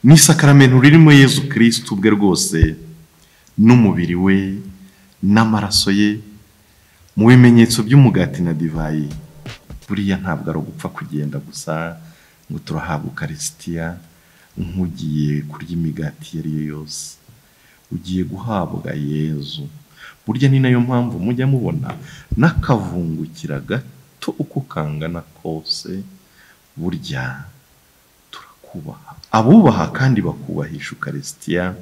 ni isakaramentu ririmo Yezu Kristo ubwe rwose n'umubiri we n'amaraso ye mu bimenyetso by'umugati na divayi. Buriya ntabwo ari ugupfa kugenda gusa ngo turahabwa Ukarisitiya nk'ugiye kurya imigati yari yo yose. Ugiye guhabwa Yezu. Burya ni nayo mpamvu mujya mubona n'akavungukira gato uko kangana kose, burya turakubaha. Abubaha kandi bakubahisha Ukarisitiya,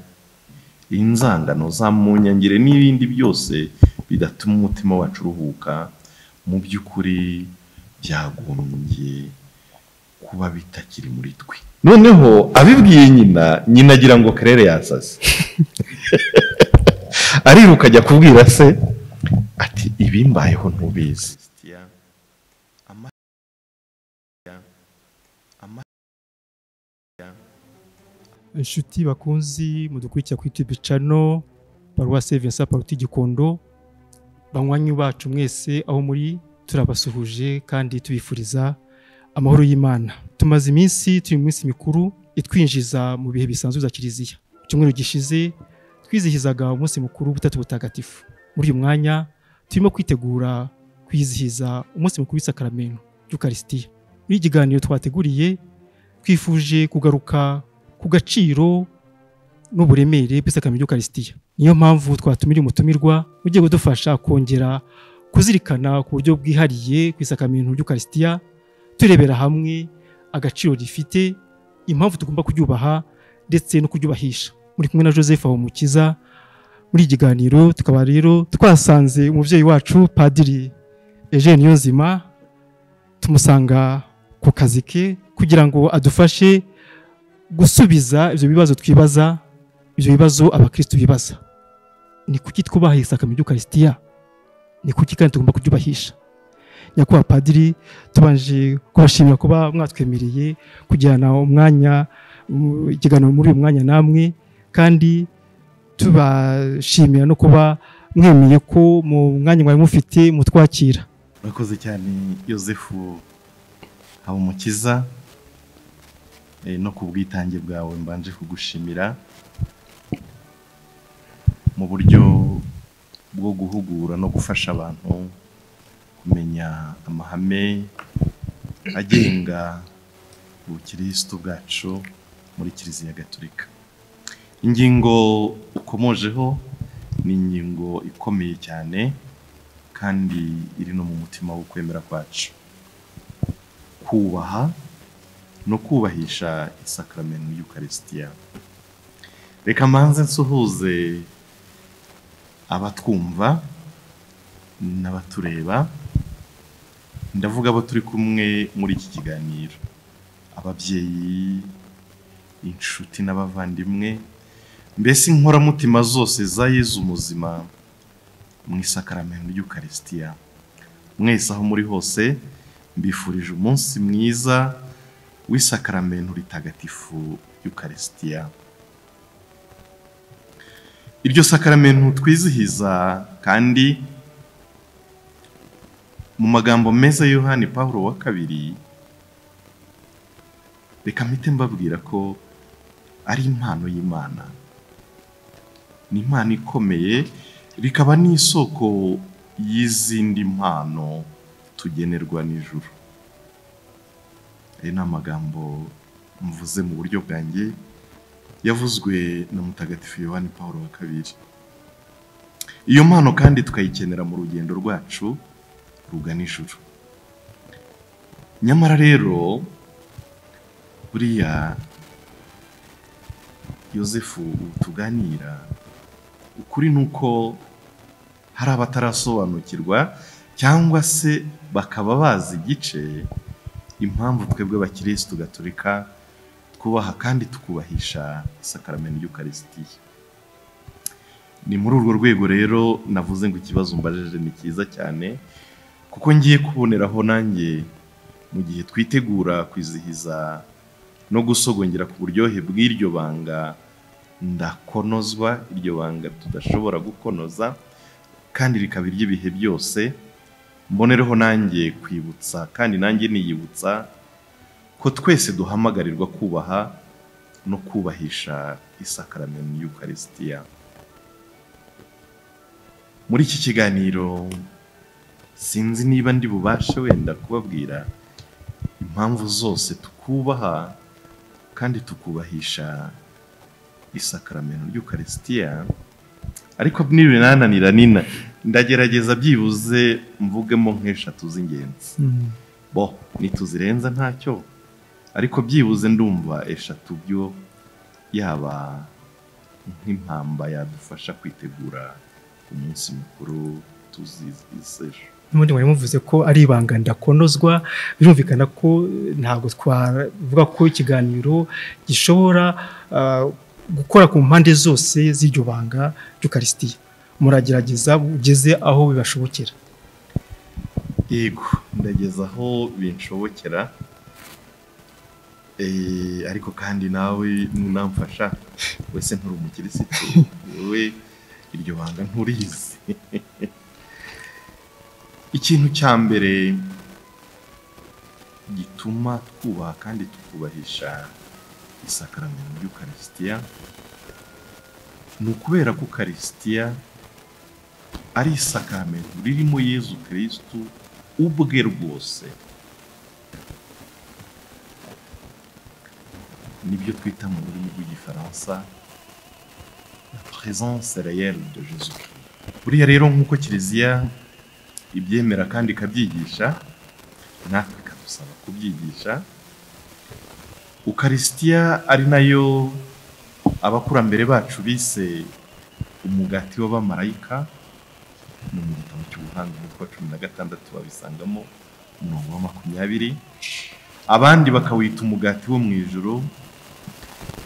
inzangano za munyangire n'ibindi byose bidatuma umutima wacu uruhuka, mu by'ukuri byagombye kuba bitakiri muri twe. Noneho abibwiye nyina agira ngo Claire yasaze. Ariruka ajya kubwira se ati ibimbayeho ntubizi. Inshuti bakunzi mudukurikira ku YouTube channel Paruwasi Vincent Paruti Gikondo, banywanyi bacu mwese aho muri, turabasuhuje kandi tubifuriza amahoro y'Imana. Tumaze iminsi turi mu minsi mikuru itwinjiza mu bihe bisanzwe za Kiliziya. Cyumweru gishize twizihizaga umunsi mukuru butatu butagatifu. Muri uyu mwanya turimo kwitegura kwizihiza umunsi mukuru w'isakaramentu y'Ukarisitiya. Muri ikiganiro twateguriye twifuje kugaruka ku gaciro n'uburemere bw'isakaramentu y'Ukarisitiya. Niyo mpamvu twatumira umutumirwa ugiye kudufasha kongera kuzirikana ku buryo bwihariye ku isakaramentu y'Ukarisitiya, turebera hamwe agaciro rifite, impamvu tugomba kuryubaha ndetse no kuryubahisha. Muri kumwe na Joseph Habumukiza. Muri ikiganiro tukaba rero twasanze umuvyeyi wacu Padiri Eugene Niyonzima, tumusanga ku kazi ke kugira ngo adufashe gusubiza ivyo bibazo twibaza, ivyo bibazo abakristo bibaza. Ni kuki twubaha isakaramentu y'Ukarisitiya? Ni kuki kandi tugomba kuryubahisha? Nyakubahwa Padiri, tubanje kubashimira kuba mwatwemereye kujyana umwanya ikiganiro muri uyu mwanya namwe, kandi tubashimira no kuba mwemeye ko mu mwanya mwari mufite mutwakira. Murakoze cyane Joseph Habumukiza, no ku bwitange bwawe mbanje kugushimira mu buryo bwo guhugura no gufasha abantu kumenya amahame agenga ubukristo bwacu muri Kiliziya Gatolika. Ingingo ukomojeho ni ingingo ikomeye cyane kandi iri no mu mutima wo kwemera kwacu. Kubaha no kubahisha isakaramentu y'Ukarisitiya. Reka manze nsuhuze abatwumva n'abatureba. Ndavuga abo turi kumwe muri iki kiganiro, ababyeyi, inshuti n'abavandimwe, mbese inkoramutima zose za Yezu muzima mu isakaramentu y'Ukarisitiya. Mwese aho muri hose mbifurije umunsi mwiza w'isakaramentu ritagatifu y'Ukarisitiya. Iryo sakaramentu twizihiza kandi mu magambo meza ya Yohani Pawulo wa kabiri, reka mpite mbabwira ko ari impano y'Imana. Ni impano ikomeye, rikaba n'isoko y'izindi mpano tugenerwa n'ijuru. Aya ni amagambo mvuze mu buryo bwanjye, yavuzwe na Mutagatifu Yohani Pawulo wa kabiri. Iyo mpano kandi tukayikenera mu rugendo rwacu rugana ijuru. Nyamara rero buriya Joseph tuganira, ukuri nuko hari abatarasobanukirwa cyangwa se bakaba bazi igice impamvu twebwe abakristo Gatolika twubaha kandi tukubahisha isakaramentu y'Ukarisitiya. Ni muri urwo rwego rero navuze ngo ikibazo mbajije ni cyiza cyane, kuko ngiye kuboneraho nanjye mu gihe twitegura kwizihiza no gusogongera ku buryohe bw'iryo banga ndakonozwa, iryo banga tudashobora gukonoza kandi rikaba iry'ibihe byose. Mbonereho nanjye kwibutsa kandi nanjye niyibutsa ko twese duhamagarirwa kubaha no kubahisha isakaramentu y'Ukarisitiya. Muri iki kiganiro sinzi niba ndi bubashe wenda kubabwira impamvu zose tukubaha kandi tukubahisha isakaramentu y'Ukarisitiya, ariko nibinananira ndagerageza byibuze mvugemo nk'eshatu z'ingenzi. Nituzirenza ntacyo, ariko byibuze ndumva eshatu byo yaba nk'impamba yadufasha kwitegura umunsi mukuru tuziziseje. N'ubundi mwari muvuze ko ari ibanga ndakonozwa, birumvikana ko ntabwo twavuga ko ikiganiro gishobora gukora ku mpande zose z'iryo banga ry'Ukarisitiya. Muragerageza ugeze aho bibashobokera. Yego, ndageza aho binshobokera, ariko kandi nawe nunamfasha, wese nturi umukirisitu, wowe iryo banga nturizi. Ikintu cya mbere gituma twubaha kandi tukubahisha isakaramentu y'Ukarisitiya ni ukubera ko Ukarisitiya ari isakaramentu ririmo Yezu Kristu ubwe rwose. Nibyo twita mu rurimi rw'igifaransa la présence réelle de Jésus. Buriya rero nk'uko Kiliziya ibyemera kandi ikabyigisha, natwe ikadusaba kubyigisha, Ukarisitiya ari nayo abakurambere bacu bise umugati w'abamarayika. No mu gitabo cy'ubuhanga wa 16 babisangamo umurongo wa 20. Abandi bakawita umugati wo mu ijuru,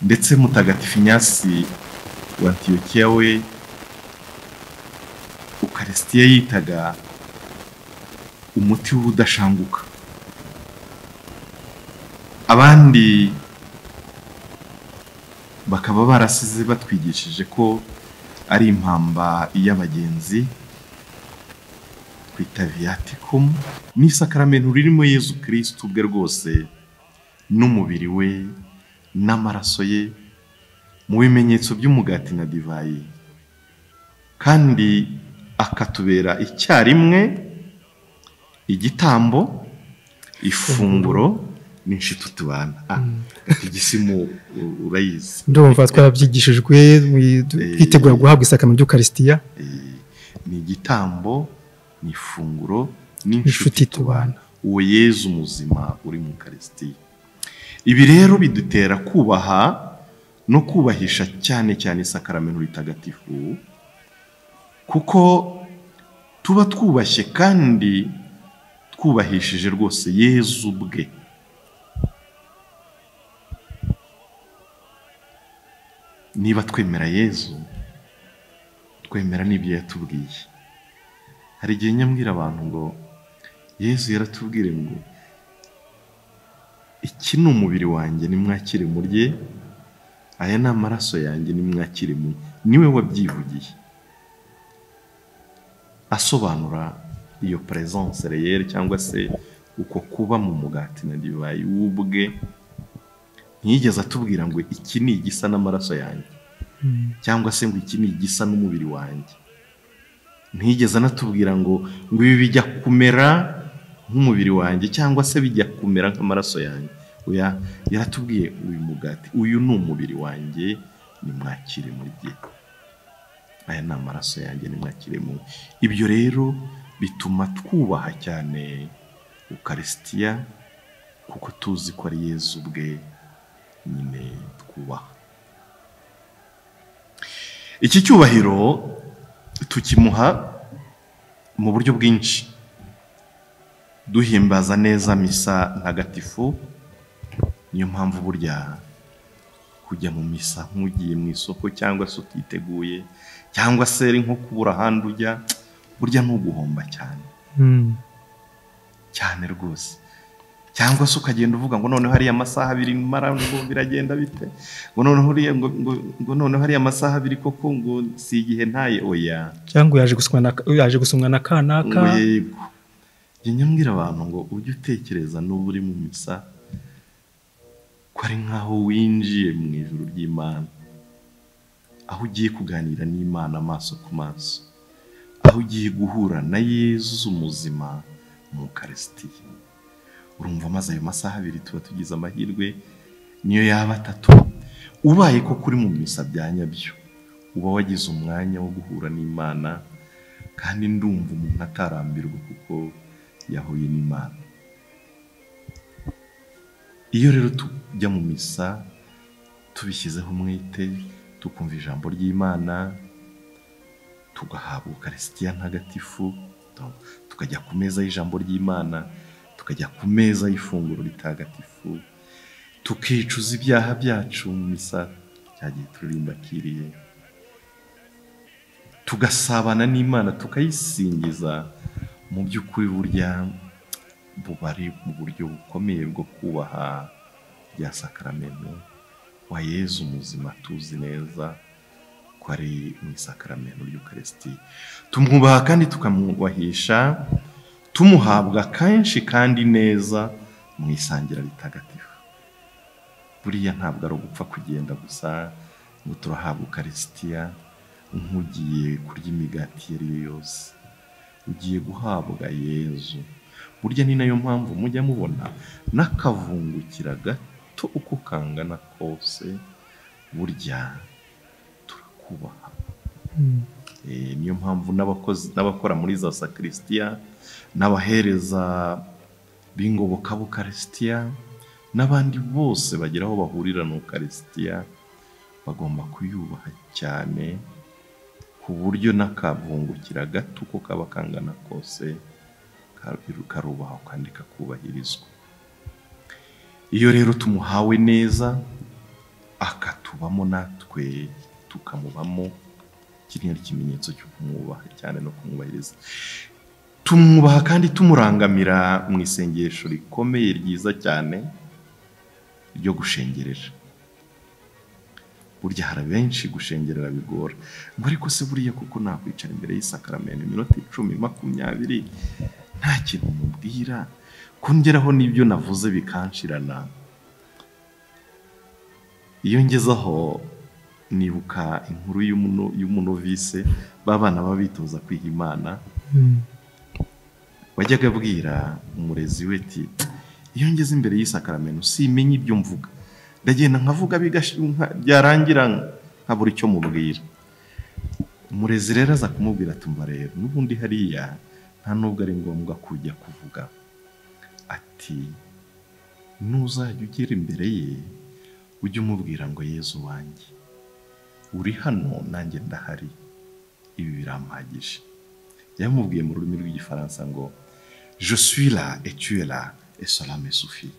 ndetse Mutagatifu Inyasi wa Antiyokiya we Ukarisitiya yitaga umuti w'ubudashanguka. Abandi bakaba barasize batwigishije ko ari impamba y'abagenzi twita viaticum, ni isakaramentu ririmo Yezu Kristu ubwe rwose n'umubiri we n'amaraso ye mu bimenyetso by'umugati na divayi, kandi akatubera icyarimwe igitambo, ifunguro n'inshuti tubana. Igisimu urayizi. Ndumva twabyigishijwe twitegura guhabwa isakaramentu y'Ukarisitiya. Ni igitambo, ni ifunguro n'inshuti tubana, uwo Yezu muzima uri mu Ukarisitiya. Ibi rero bidutera kubaha no kubahisha cyane cyane isakaramentu ritagatifu, kuko tuba twubashye kandi twubahishije rwose Yezu ubwe. Niba twemera Yezu, twemera n'ibyo yatubwiye. Hari igihe nyambwira abantu ngo Yezu yaratubwire ngo iki ni umubiri wanjye nimwakire murye, aya ni amaraso yanjye nimwakire munywe. Niwe wabyivugiye, asobanura iyo présence réelle cyangwa se uko kuba mu mugati na divayi ubwe. Ntiyigeze atubwira ngo iki ni igisa n'amaraso yanjye, cyangwa se ngo iki ni igisa n'umubiri wanjye. Ntiyigeze anatubwira ngo ibi bijya kumera nk'umubiri wanjye cyangwa se bijya kumera nk'amaraso yanjye. Oya, yaratubwiye uyu mugati, uyu ni umubiri wanjye nimwakire murye, aya ni amaraso yanjye nimwakire munywe. Ibyo rero bituma twubaha cyane Ukarisitiya, kuko tuzi ko ari Yezu ubwe nyine twubaha. Iki cyubahiro tukimuha mu buryo bwinshi, duhimbaza neza misa ntagatifu. Niyo mpamvu burya kujya mu misa nk'ugiye mu isoko cyangwa se utiteguye cyangwa se ari nko kubura ahandi ujya, burya n'uguhomba cyane cyane rwose. Cyangwa se ukagenda uvuga ngo noneho hari amasaha 2 mara ngo biragenda bite, ngo noneho hari amasaha 2 koko ngo si igihe ntaye. Oya, cyangwa yaje gusumwa na kanaka. Yego, nyambwira abantu ngo ujye utekereza n'uburi mu misa ko ari nk'aho winjiye mu ijuru ry'Imana, aho ugiye kuganira n'Imana amaso ku maso, aho ugiye guhura na Yezu muzima mu Ukarisitiya. Urumva maze ayo masaha abiri tuba tugize amahirwe, niyo yaba 3, ubaye ko kuri mu misa bya nyabyo, uba wagize umwanya wo guhura n'Imana, kandi ndumva umuntu atarambirwa kuko yahuye n'Imana. Iyo rero tujya mu misa tubishyizeho umwete, tukumva ijambo ry'Imana, tugahabwa Ukarisitiya ntagatifu, tukajya ku meza y'ijambo ry'Imana, tukajya ku meza y'ifunguro ritagatifu, tukicuza ibyaha byacu mu misa cyagiye turirimba kiriye, tugasabana n'Imana, tukayisingiza. Mu by'ukuri burya buba ari mu buryo bukomeye bwo kubaha rya sakramento wa Yezu muzima, tuzi neza ko ari mu sakramento ry'Ukarisitiya. Tumwubaha kandi tukamwubahisha, tumuhabwa kenshi kandi neza mu isangira ritagatifu. Buriya ntabwo ari ugupfa kugenda gusa ngo turahabwa Ukarisitiya nk'ugiye kurya imigati iyo ari yo yose, ugiye guhabwa Yezu. Burya ni nayo mpamvu mujya mubona n'akavungukira gato uko kangana kose, burya turakubaha. Niyo mpamvu n'abakora muri za sakristiya, n'abahereza b'ingoboka b'Ukarisitiya, n'abandi bose bagira aho bahurira n'Ukarisitiya, bagomba kuyubaha cyane, ku buryo n'akavungukira gato uko kaba kangana kose karubahwa kandi kakubahirizwa. Iyo rero tumuhawe neza, akatubamo natwe tukamubamo, kiri ari ikimenyetso cyo kumwubaha cyane no kumwubahiriza. Tumwubaha kandi tumurangamira mu isengesho rikomeye ryiza cyane ryo gushengerera. Burya hari benshi gushengerera bigora, ngo ariko se buriya kuko nakwicara imbere y'isakramento iminota 10, 20 nta kintu mubwira, kongeraho n'ibyo navuze bikanshirana. Iyo ngezaho nibuka inkuru y'umunovise, babana babitoza kwiha Imana, wajyaga abwira umurezi we ati, iyo ngeze imbere y'isakramento simenye ibyo mvuga, ndagenda nkavuga byarangira nkabura icyo mubwira. Umurezi rero aza kumubwira ati, mba rero n'ubundi hariya nta nubwo ari ngombwa kujya kuvuga. Ati, nuzajya ugera imbere ye ujye umubwira ngo Yezu wanjye, uri hano nanjye ndahari, ibi birampagije. Yamubwiye mu rurimi rw'Igifaransa ngo je suis là et tu es là et cela me suffit.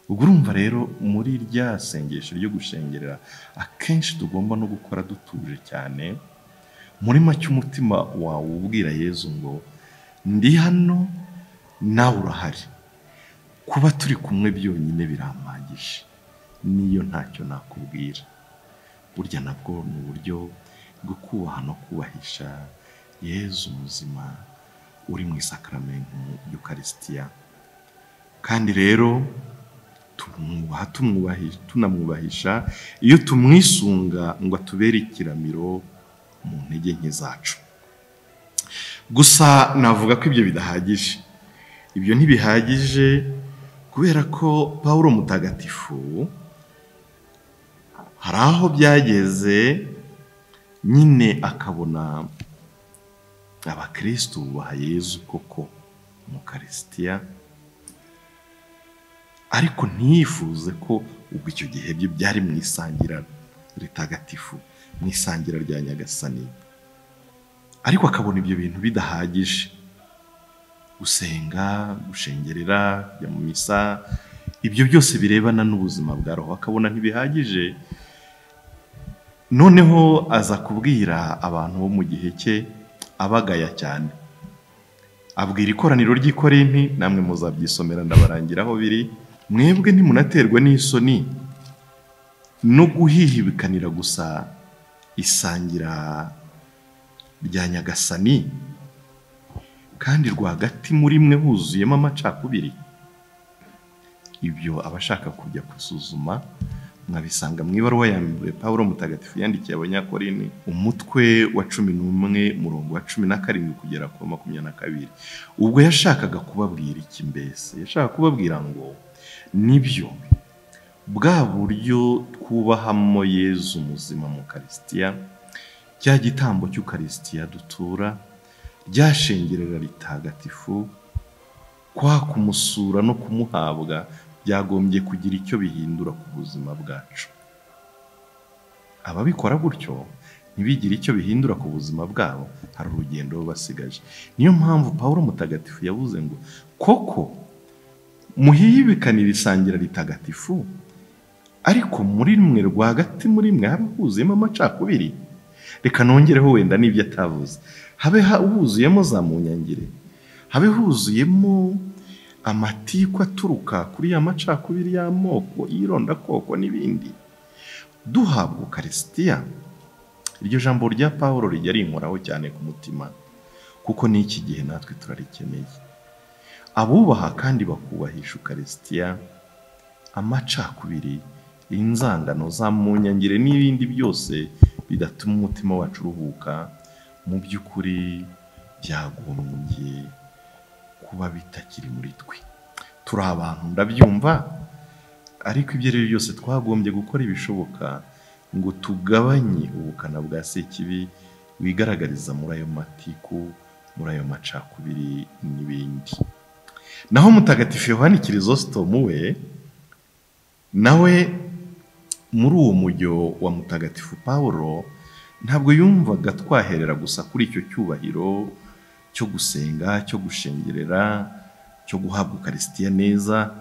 Ubwo urumva rero muri rya sengesho ryo gushengerera akenshi tugomba no gukora dutuje cyane, muri make umutima wawe ubwira Yezu ngo ndi hano nawe urahari, kuba turi kumwe byonyine birampagije, niyo ntacyo nakubwira. Burya nabwo ni uburyo bwo kubaha no kubahisha Yezu muzima uri mu isakramento y'Ukarisitiya. Kandi rero tunamwubahisha iyo tumwisunga ngo atubere ikiramiro mu ntege nke zacu. Gusa navuga ko ibyo bidahagije. Ibyo ntibihagije kubera ko Pawulo mutagatifu hari aho byageze nyine akabona abakristo bubaha Yezu koko mu Ukarisitiya, ariko ntiyifuze ko ubwo icyo gihe byo byari mu isangira ritagatifu, mu isangira rya Nyagasani. Ariko akabona ibyo bintu bidahagije, gusenga, gushengerera, kujya mu misa, ibyo byose birebana n'ubuzima bwa roho, akabona ntibihagije. Noneho aza kubwira abantu bo mu gihe cye, abagaya cyane. Abwira ikoraniro ry'i Korinti, namwe muzabyisomera ndabarangira aho biri, mwebwe ntimunaterwa n'isoni no guhihibikanira gusa isangira rya Nyagasani, kandi rwagati muri mwe huzuyemo amacakubiri. ibyo abashaka kujya gusuzuma mwabisanga mu ibaruwa ya mbere Pawulo mutagatifu yandikiye abanyakorini umutwe wa 11 murongo wa 17 kugera ku 22. Ubwo yashakaga kubabwira iki mbese? Yashaka kubabwira ngo nibyo bwa buryo twubahamo Yezu muzima mu Ukaristiya, cya gitambo cy'Ukaristiya dutura, ryashengerera ritagatifu, kwa kumusura no kumuhabwa byagombye kugira icyo bihindura ku buzima bwacu. Ababikora gutyo ntibigire icyo bihindura ku buzima bwabo, hari urugendo basigaje. Niyo mpamvu Pawulo mutagatifu yavuze ngo koko muhiyibikanira isangira ritagatifu, ariko muri mwe rwagati muri mwe habe huzuyemo amacakubiri. Reka nongereho wenda n'ibyo atavuze, habe huzuyemo za munyangire, habe huzuyemo amatiku aturuka kuri ya macakubiri y'amoko, ironda koko n'ibindi. Duhabwa Ukaristiya, iryo jambo rya Pawulo rijya rinkoraho cyane ku mutima, kuko n'iki gihe natwe turarikeneye. Abubaha kandi bakubahisha Ukaristiya, amacakubiri, inzangano za munyangire n'ibindi byose bidatuma umutima wacu uruhuka, mu by'ukuri byagombye kuba bitakiri muri twe. Turi abantu ndabyumva, ariko ibyo rero byose twagombye gukora ibishoboka ngo tugabanye ubukana bwa sekibi wigaragariza muri ayo matiku, muri ayo macakubiri n'ibindi. Naho mutagatifu Yohani Kirisositomu we nawe muri uwo mujyo wa mutagatifu Pawulo ntabwo yumvaga twaherera gusa kuri icyo cyubahiro cyo gusenga, cyo gushengerera, cyo guhabwa Ukaristiya neza.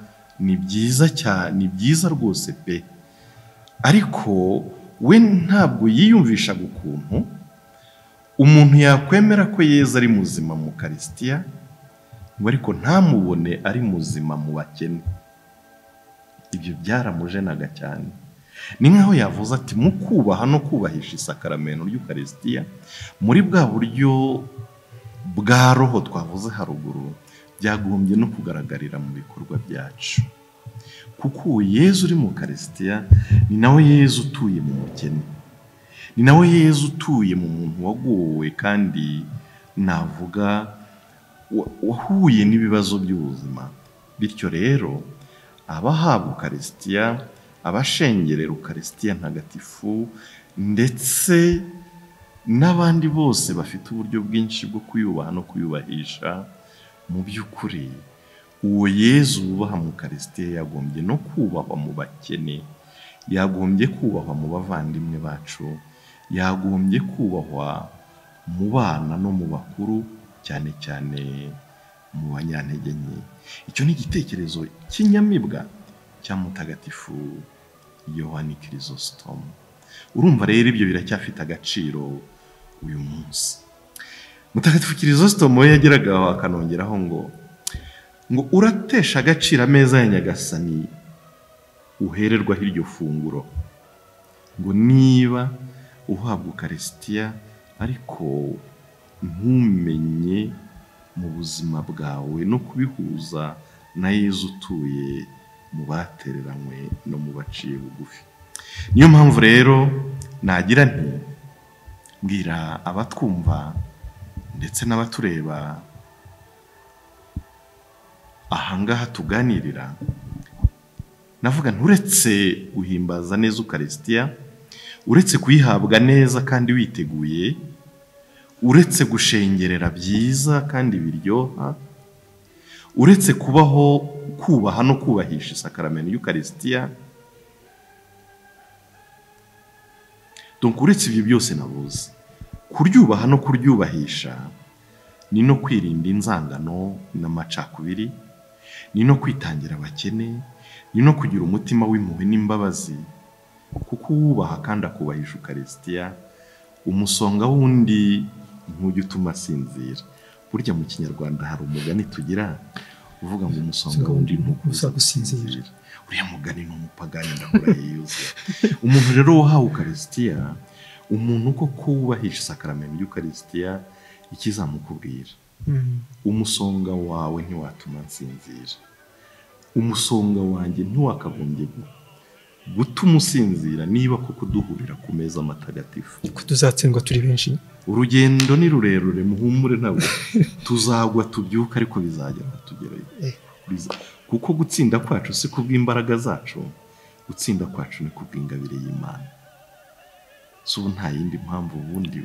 Ni byiza cyane, ni byiza rwose pe, ariko we ntabwo yiyumvishaga ukuntu umuntu yakwemera ko Yezu ari muzima mu Ukaristiya, ngo ariko ntamubone ari muzima mu bakene. Ibyo byaramujenaga cyane. Ni nkaho yavuze ati mu kubaha no kubahisha isakaramentu ry'Ukaristiya, muri bwa buryo bwa roho twavuze haruguru, byagombye no kugaragarira mu bikorwa byacu. Kuko Yezu uri mu Ukaristiya ni nawe Yezu utuye mu mukene, ni nawe Yezu utuye mu muntu wagowe kandi navuga wahuye n'ibibazo by'ubuzima. Bityo rero abahabwa Ukaristiya, abashengerera Ukaristiya ntagatifu, ndetse n'abandi bose bafite uburyo bwinshi bwo kuyubaha no kuyubahisha, mu by'ukuri uwo Yezu ubaha mu Ukaristiya yagombye no kubahwa mu bakene, yagombye kubahwa mu bavandimwe bacu, yagombye kubahwa mu bana no mu bakuru, cyane cyane mu banyantege nke. Icyo ni igitekerezo cy'inyamibwa cya mutagatifu Yohani Kirisositomu. Urumva rero ibyo biracyafite agaciro uyu munsi. Mutagatifu Kirisositomu yageraga akanongeraho ngo uratesha agaciro ameza ya Nyagasani uhererwaho iryo funguro, ngo niba uhabwa Ukaristiya ariko ntumenye mu buzima bwawe no kubihuza na Yezu utuye mu batereranywe no mu baciye bugufi. Niyo mpamvu rero nagira nti mbwira abatwumva ndetse n'abatureba ahangaha tuganirira, navuga nturetse guhimbaza neza Ukaristiya, uretse kuyihabwa neza kandi witeguye, uretse gushengerera byiza kandi biryoha, uretse kubaho kubaha no kubahisha isakaramentu y'Ukaristiya, donc uretse ibyo byose navuze, kuryubaha no kuryubahisha ni no kwirinda inzangano n'amacakubiri, ni no kwitangira abakene, ni no kugira umutima w'impuhwe n'imbabazi. Kuko uwubaha kandi akubahisha Ukaristiya, umusonga wundi ntujya utuma asinzira. Burya mu Kinyarwanda hari umugani tugira uvuga ngo umusonga wundi ntukubuza gusinzira. Uriya mugani ni umupagani ndakurahiye yuzuye. Umuntu rero wahawe Ukaristiya, umuntu koko wubahisha isakaramentu y'Ukaristiya, ikizamukubwira umusonga wawe ntiwatuma nsinzira. umusonga wanjye ntiwakagombye gutuma usinzira niba koko duhurira ku meza matagatifu. ko tuzatsindwa turi benshi. Urugendo ni rurerure, muhumure, ntabwo tuzagwa tubyuka, ariko bizagera tugerayo. Kuko gutsinda kwacu si kubw'imbaraga zacu, gutsinda kwacu ni kubw'ingabire y'Imana. So nta yindi mpamvu ubundi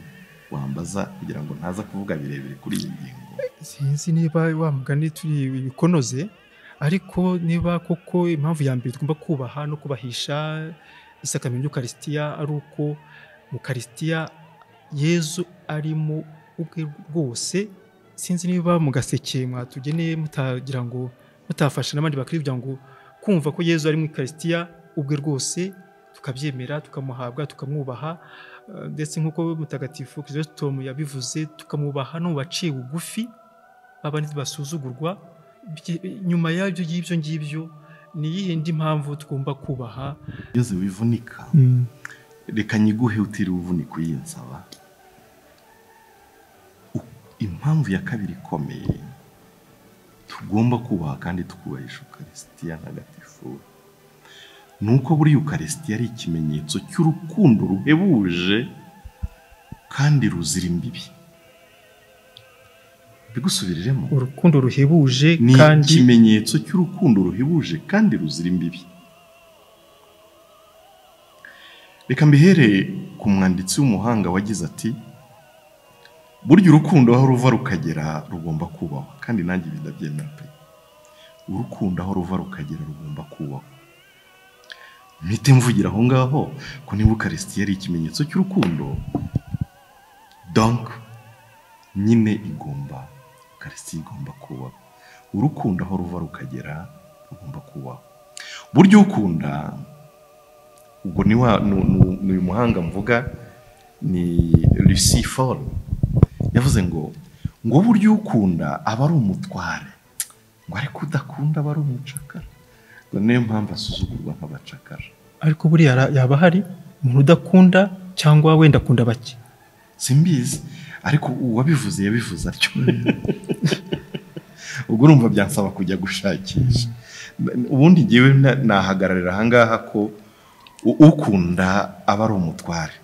wambaza kugira ngo ntaza kuvuga birebire kuri iyi ngingo. Sinzi niba wa mugani turi ibikonoze, ariko niba koko impamvu ya mbere tugomba kubaha no kubahisha isakamento y'Ukaristiya ari uko mu Karistiya Yezu arimo ubwe rwose. Sinzi niba mu gaseke mwatugeneye mutagira ngo mutafasha n'abandi bakiribya ngo kumva ko Yezu ari mu Karistiya ubwe rwose, tukabyemera, tukamuhabwa, tukamwubaha, ndetse nk'uko mutagatifu Chrysostome yabivuze, tukamwubaha no baciye bugufi abandi basuzugurwa. Nyuma y'ibyo ngibyo ni yindi mpamvu tugomba kubaha. Yezu wivunika, reka nyiguhe utiriwe uvunika uyinsaba. Impamvu ya kabiri ikomeye tugomba kubaha kandi tukubahisha Ukaristiya ntagatifu nuko buri Ukaristiya ari ikimenyetso cy'urukundo ruhebuje kandi ruzira imbibi. Bigusubiriremo, urukundo ruhebuje kandi ikimenyetso cy'urukundo ruhebuje kandi ruzira imbibi. Reka mbihere ku mwanditsi w'umuhanga wagize ati, burya urukundo aho ruva rukagera rugomba kubahwa. Kandi nanjye ndabyemera pe, urukundo aho ruva rukagera rugomba kubahwa. Mpite mvugira aho ngaho ko niba Ukaristiya ari ikimenyetso cy'urukundo, donc nyine Ukaristiya igomba kubahwa. Urukundo aho ruva rukagera rugomba kubahwa. Burya ukunda, ubwo ni uyu muhanga mvuga ni Lucy Fall, yavuze ngo burya ukunda aba ari umutware, ngo ariko udakunda aba ari umucakara. Ngo niyo mpamvu asuzugurwa nk'abacakara. Ariko buriya yaba hari umuntu udakunda cyangwa wenda akunda bake, simbizi, ariko uwabivuze yabivuze atyo. Ubwo urumva byansaba kujya gushakisha. Ubundi ngewe nahagararira ahangaha ko ukunda aba ari umutware,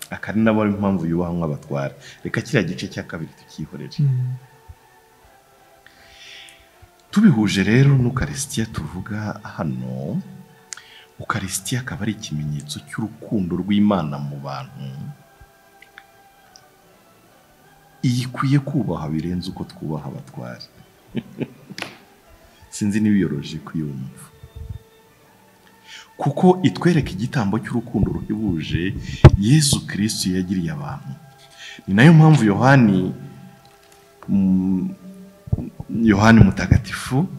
akari nabo ari impamvu yubaha nk'abatware. Reka kiriya gice cya kabiri tukihorere. Tubihuje rero n'Ukaristiya tuvuga hano, Ukaristiya akaba ari ikimenyetso cy'urukundo rw'Imana mu bantu. Ikwiye kubaha birenze uko twubaha abatware. Sinzi n'ibiyoroje kuyumva, kuko itwereka igitambo cy'urukundo ruhebuje Yesu Kristo yagiriye abantu. Ni nayo mpamvu Yohani mutagatifu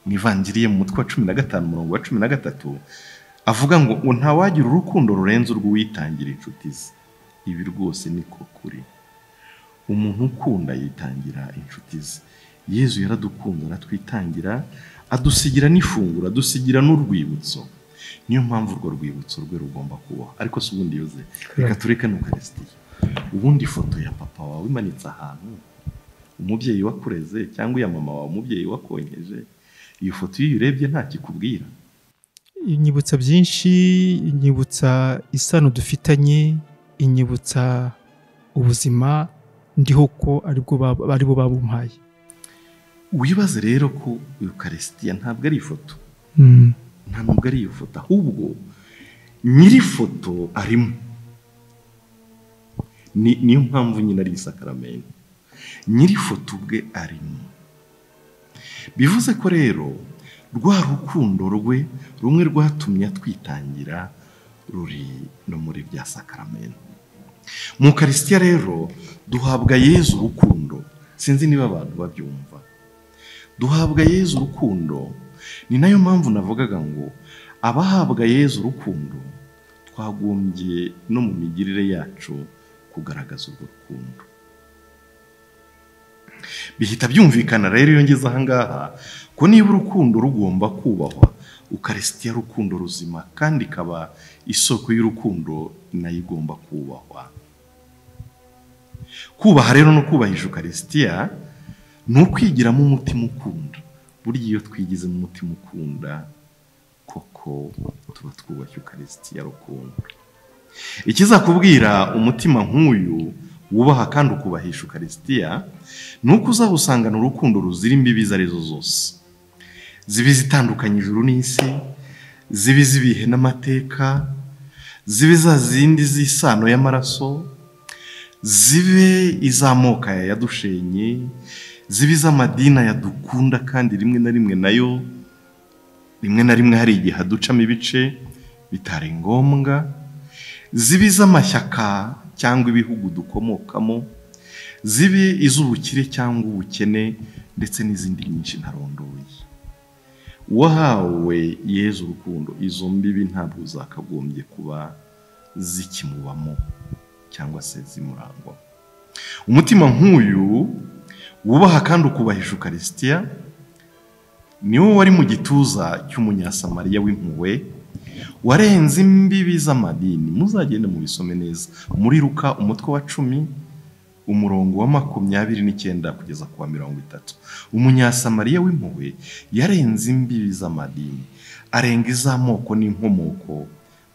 mu Ivanjiri mu mutwe wa 15 umurongo wa 13 avuga ngo ntawagira urukundo rurenze urw'uwitangira inshuti ze. Ibi rwose niko kuri. Umuntu ukunda yitangira inshuti ze. Yezu yaradukunze, aratwitangira, adusigira n'ifunguro, adusigira n'urwibutso. Niyo mpamvu urwo rwibutso rwe rugomba kubaho. Ariko si ubundi yoze, reka tureke n'Ukaristiya. Ubundi ifoto ya papa wawe imanitse ahantu, umubyeyi wakureze, cyangwa ya mama wawe umubyeyi wakonyeje, iyo foto iyo urebye nta kikubwira. Inyibutsa byinshi, inyibutsa isano dufitanye, inyibutsa ubuzima ndiho ko aribo babumpaye. Wibaze rero ko Ukaristiya ntabwo ari ifoto. Ntabwo ari iyo foto, ahubwo nyiri foto arimo. Niyo mpamvu nyine ari isakaramentu. Nyiri foto ubwe arimo. Bivuze ko rero rwa rukundo rwe rumwe rwatumye twitangira ruri no muri bya sakaramentu. Mu Ukaristiya rero duhabwa Yezu urukundo. Sinzi niba abantu babyumva. Duhabwa Yezu urukundo. Ni nayo mpamvu navugaga ngo abahabwa Yezu urukundo twagombye no mu migirire yacu kugaragaza urwo rukundo. Bihita byumvikana rero iyo ngeze ahangaha ko niba urukundo rugomba kubahwa, Ukaristiya rukundo ruzima kandi ikaba isoko y'urukundo nayo igomba kubahwa. Kubaha rero no kubahisha Ukaristiya ni ukwigiramo umutima ukunda. burya iyo twigize mu mutima ukunda koko tuba twubashye Ukarisitiya rukundo. Ikizakubwira umutima nk'uyu wubaha kandi ukubahisha Ukarisitiya nuko uzawusangana urukundo ruzira imbibi arizo zose, zibi zitandukanye ijuru n'isi, zibi zibihe n'amateka, zibe za zindi z'isano y'amaraso, zibe iz'amoko yadushenye, zibe iz'amadini yadukunda kandi rimwe na rimwe nayo rimwe na rimwe hari igihe aducamo ibice bitari ngombwa, zibe iz'amashyaka cyangwa ibihugu dukomokamo, zibe iz'ubukire cyangwa ubukene, ndetse n'izindi nyinshi ntarondoye. Uwahawe Yezu urukundo, izo mbibi ntabwo zakagombye kuba zikimubamo cyangwa se zimurangwa. Umutima nk'uyu wubaha kandi ukubahisha Ukarisitiya niwo wari mu gituza cy'umunyasamariya w'impuhwe warenze imbibi z'amadini. Muzagende mu bisome neza muri Luka umutwe wa 10 umurongo wa 29 kugeza ku wa 30. Umunyasamariya w'impuhwe yarenze imbibi z'amadini, arenga iz'amoko n'inkomoko,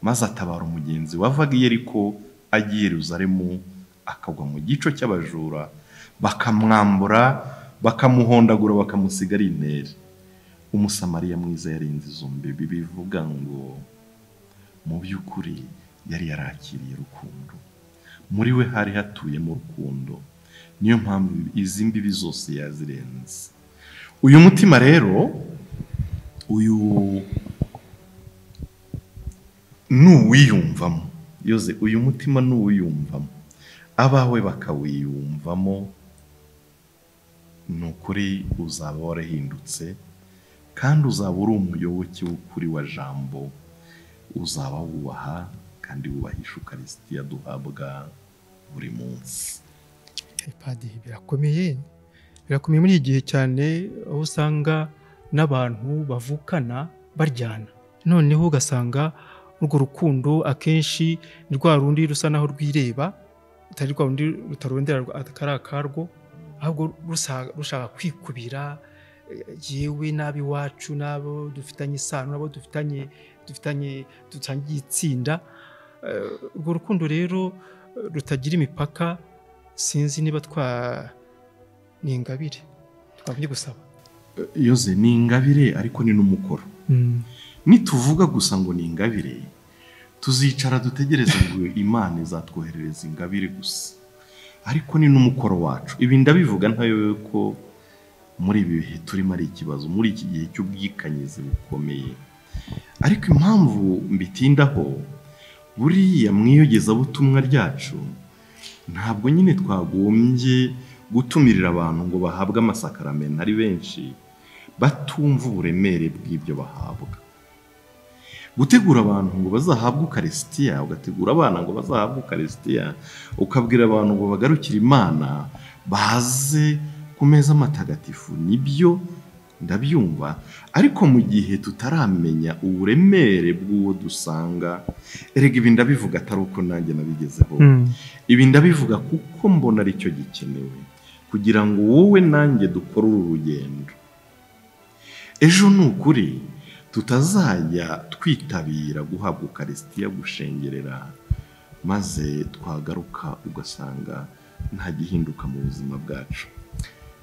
maze atabara umugenzi wavaga i Yeriko agiye Yerusalemu, akagwa mu gico cy'abajura, bakamwambura, bakamuhondagura, bakamusiga ari intere. Umusamariya mwiza yarenze izo mbibi, bivuga ngo mu by'ukuri yari yarakiriye urukundo. Muri we hari hatuyemo urukundo, niyo mpamvu izi mbibi zose yazirenze. Uyu mutima rero, uyu nuwiyumvamo, yoze uyu mutima nuwiyumvamo, abawe bakawiyumvamo, nukuri uzaba warahindutse kandi uzaba uri umuyoboke w'ukuri wa jambo, uzaba wubaha kandi wubahisha Ukarisitiya duhabwa buri munsi. Padiri, birakomeye muri iki gihe cyane, aho usanga n'abantu bavukana baryana, noneho ugasanga urwo rukundo akenshi ni rwa rundi rusa naho rwireba, utari rwa rundi rutarondera akari akarwo, ahubwo rushaka kwikubira yewe nabi wacu, nabo dufitanye isano, nabo dufitanye dutangiye itsinda. Urwo rukundo rero rutagira imipaka, sinzi niba ni ingabire twabye gusaba. Yoze ni ingabire ariko ni n'umukoro. Nituvuga gusa ngo ni ingabire, tuzicara dutegereza ngo Imana izatwoherereza ingabire gusa, ariko ni n'umukoro wacu. Ibi ndabivuga ntayo ko muri ibi bihe turimo ari ikibazo, muri iki gihe cy'ubwikanyize bukomeye, ariko impamvu mbitindaho, buriya mwiyogezabutumwa ryacu ntabwo nyine twagombye gutumirira abantu ngo bahabwe amasakaramentu ari benshi batumva uburemere bw'ibyo bahabwa. Gutegura abantu ngo bazahabwe Ukarisitiya, ugategura abana ngo bazahabwe Ukarisitiya, ukabwira abantu ngo bagarukire Imana, baze ku meza matagatifu, nibyo ndabyumva, ariko mu gihe tutaramenya uburemere bw'uwo dusanga, erega ibi ndabivuga atari uko nanjye nabigezeho, ibi ndabivuga kuko mbona ari cyo gikenewe kugira ngo wowe nanjye dukore uru rugendo. Ejo ni ukuri tutazajya twitabira guhabwa Ukarisitiya gushengerera, maze twagaruka ugasanga nta gihinduka mu buzima bwacu.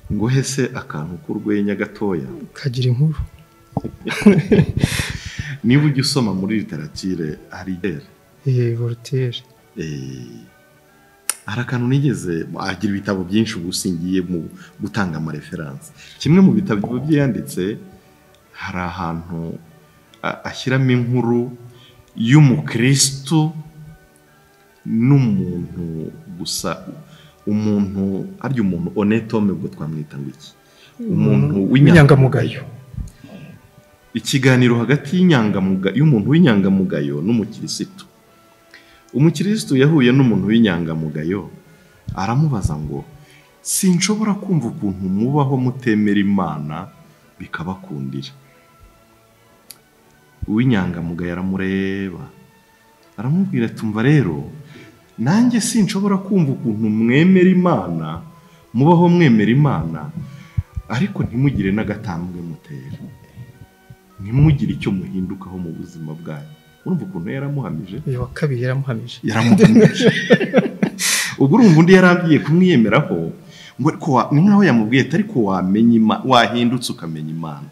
Ngo hese akantu k'urwenya gatoya kagira inkuru. Niba ujya usoma muri literature hari Voltaire, hari akantu nigeze, agira ibitabo byinshi ubu singiye mu gutanga amareferanse. Kimwe mu bitabo bye yanditse, hari ahantu ashyiramo inkuru y'umukristo n'umuntu gusa, umuntu arya umuntu honetome, ubwo twamwita ngo iki, umuntu w'inyangamugayo. Ikiganiro hagati y'umuntu w'inyangamugayo n'umukirisitu. Umukirisitu yahuye n'umuntu w'inyangamugayo, aramubaza ngo sinshobora kumva ukuntu mubaho mutemera Imana bikabakundira. Uw'inyangamugayo aramureba, aramubwira ati umva rero, nanjye sinshobora kumva ukuntu mwemera Imana, mubaho mwemera Imana, ariko ntimugire n'agatambwe mutera, ntimugire icyo muhindukaho mu buzima bwanyu. Urumva ukuntu yaramuhamije? Uyu wa kabiri yaramuhamije. Ubwo urumva undi yarambiye kumwiyemeraho ngo ariko ni nkaho yamubwiye ati ariko wahindutse ukamenya Imana.